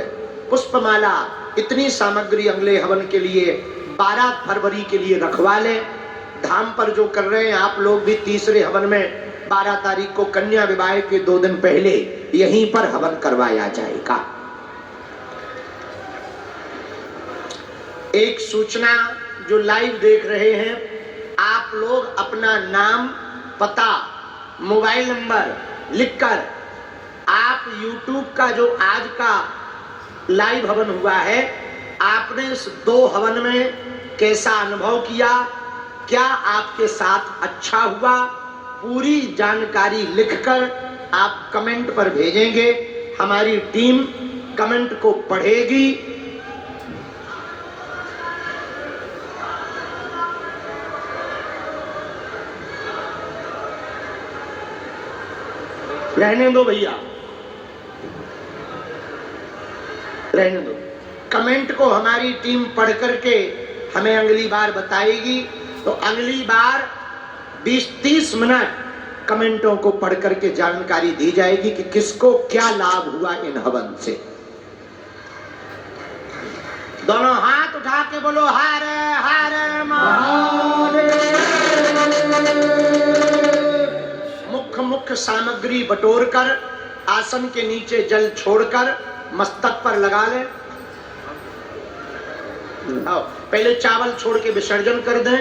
पुष्पमाला, इतनी सामग्री अगले हवन के लिए 12 फरवरी के लिए रखवा लें। धाम पर जो कर रहे हैं आप लोग भी तीसरे हवन में 12 तारीख को कन्या विवाह के 2 दिन पहले यहीं पर हवन करवाया जाएगा। एक सूचना जो लाइव देख रहे हैं, आप लोग अपना नाम, पता, मोबाइल नंबर लिखकर आप YouTube का जो आज का लाइव हवन हुआ है, आपने इस 2 हवन में कैसा अनुभव किया, क्या आपके साथ अच्छा हुआ, पूरी जानकारी लिखकर आप कमेंट पर भेजेंगे। हमारी टीम कमेंट को पढ़ेगी। रहने दो भैया, रहने दो। कमेंट को हमारी टीम पढ़ करके हमें अगली बार बताएगी। तो अगली बार 20-30 मिनट कमेंटों को पढ़ करके जानकारी दी जाएगी कि किसको क्या लाभ हुआ इन हवन से। दोनों हाथ उठा के बोलो हर हर महादेव। मुख मुख्य मुख्य सामग्री बटोरकर आसन के नीचे जल छोड़कर मस्तक पर लगा ले। पहले चावल छोड़ के विसर्जन कर दें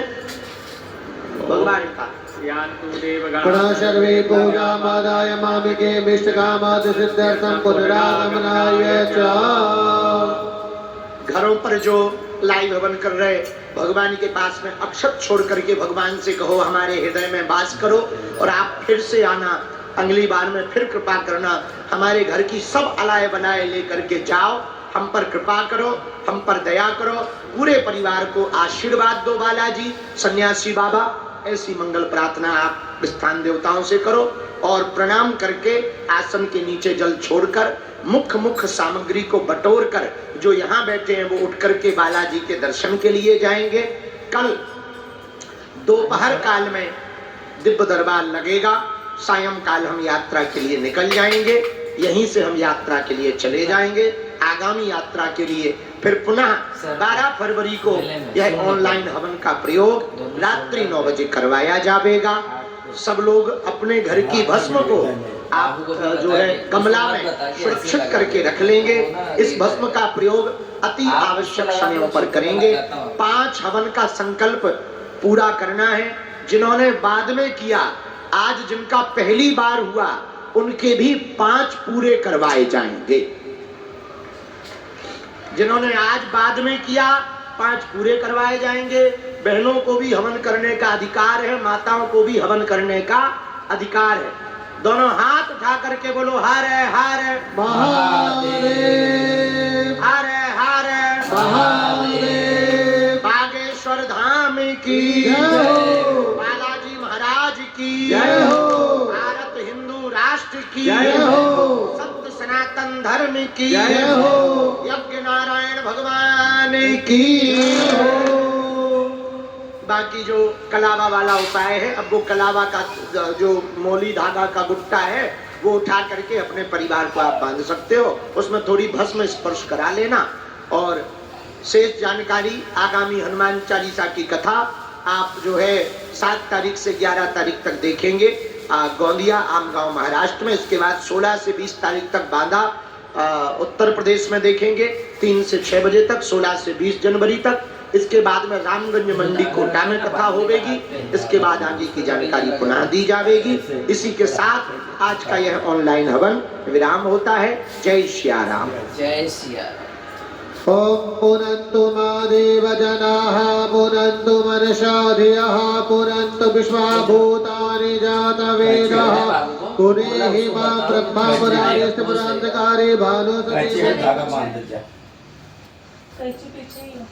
भगवान का। पुनः सर्वे पूजामादाय मामिके मिष्टकामादि सिद्ध्यर्थं पुनरागमनाय च। घरों पर जो लाइव हवन कर रहे भगवान के पास में अक्षत छोड़ करके भगवान से कहो हमारे हृदय में वास करो और आप फिर से आना, अगली बार में फिर कृपा करना, हमारे घर की सब अलाय बनाए लेकर के जाओ, हम पर कृपा करो, हम पर दया करो, पूरे परिवार को आशीर्वाद दो बालाजी। सन्यासी बाबा ऐसी मंगल प्रार्थना आप स्थान देवताओं से करो और प्रणाम करके आसन के नीचे जल छोड़कर मुख्य मुख्य सामग्री को बटोर कर जो यहाँ बैठे हैं वो उठ करके बालाजी के दर्शन के लिए जाएंगे। कल दोपहर काल में दिव्य दरबार लगेगा, सायंकाल हम यात्रा के लिए निकल जाएंगे, यहीं से हम यात्रा के लिए चले जाएंगे आगामी यात्रा के लिए। फिर पुनः 12 फरवरी को यह ऑनलाइन हवन का प्रयोग रात्रि 9 बजे करवाया जाएगा। सब लोग अपने घर की भस्म को आप जो है गमला में सुरक्षित करके रख लेंगे। इस भस्म का प्रयोग अति आवश्यक समयों पर करेंगे। 5 हवन का संकल्प पूरा करना है। जिन्होंने बाद में किया, आज जिनका पहली बार हुआ, उनके भी 5 पूरे करवाए जाएंगे। जिन्होंने आज बाद में किया 5 पूरे करवाए जाएंगे। बहनों को भी हवन करने का अधिकार है, माताओं को भी हवन करने का अधिकार है। दोनों हाथ उठा करके बोलो हर हर महादेव, हर हर महादेव, बागेश्वर धाम की जय हो, बालाजी महाराज की जय हो, भारत हिंदू राष्ट्र की जय हो, सत्य सनातन धर्म की जय हो, यज्ञ नारायण भगवान की हो। बाकी जो कलावा वाला उपाय है, अब वो कलावा का जो मोली धागा का गुट्टा है वो उठा करके अपने परिवार को आप बांध सकते हो, उसमें थोड़ी भस्म स्पर्श करा लेना। और शेष जानकारी आगामी हनुमान चालीसा की कथा आप जो है 7 तारीख से 11 तारीख तक देखेंगे गोंदिया आमगांव महाराष्ट्र में। इसके बाद 16 से 20 तारीख तक बांदा उत्तर प्रदेश में देखेंगे 3 से 6 बजे तक, 16 से 20 जनवरी तक। इसके बाद में रामगंज मंडी कोटा में कथा होगी। इसके बाद आगे की जानकारी पुनः दी जाएगी। इसी के साथ आज का यह ऑनलाइन हवन विराम होता है। जय सिया राम। जय सिया राम। ओम पुनन्तु मादेव जनाः पुनन्तु मनसाधियः पुनन्तु विश्वाभूतानि जातवेदः पुनेहि मा ब्रह्मा पुराणेस्तु पुरान्तकारे भानुसति धागा बांध दे जा। कैची पीछे ही है।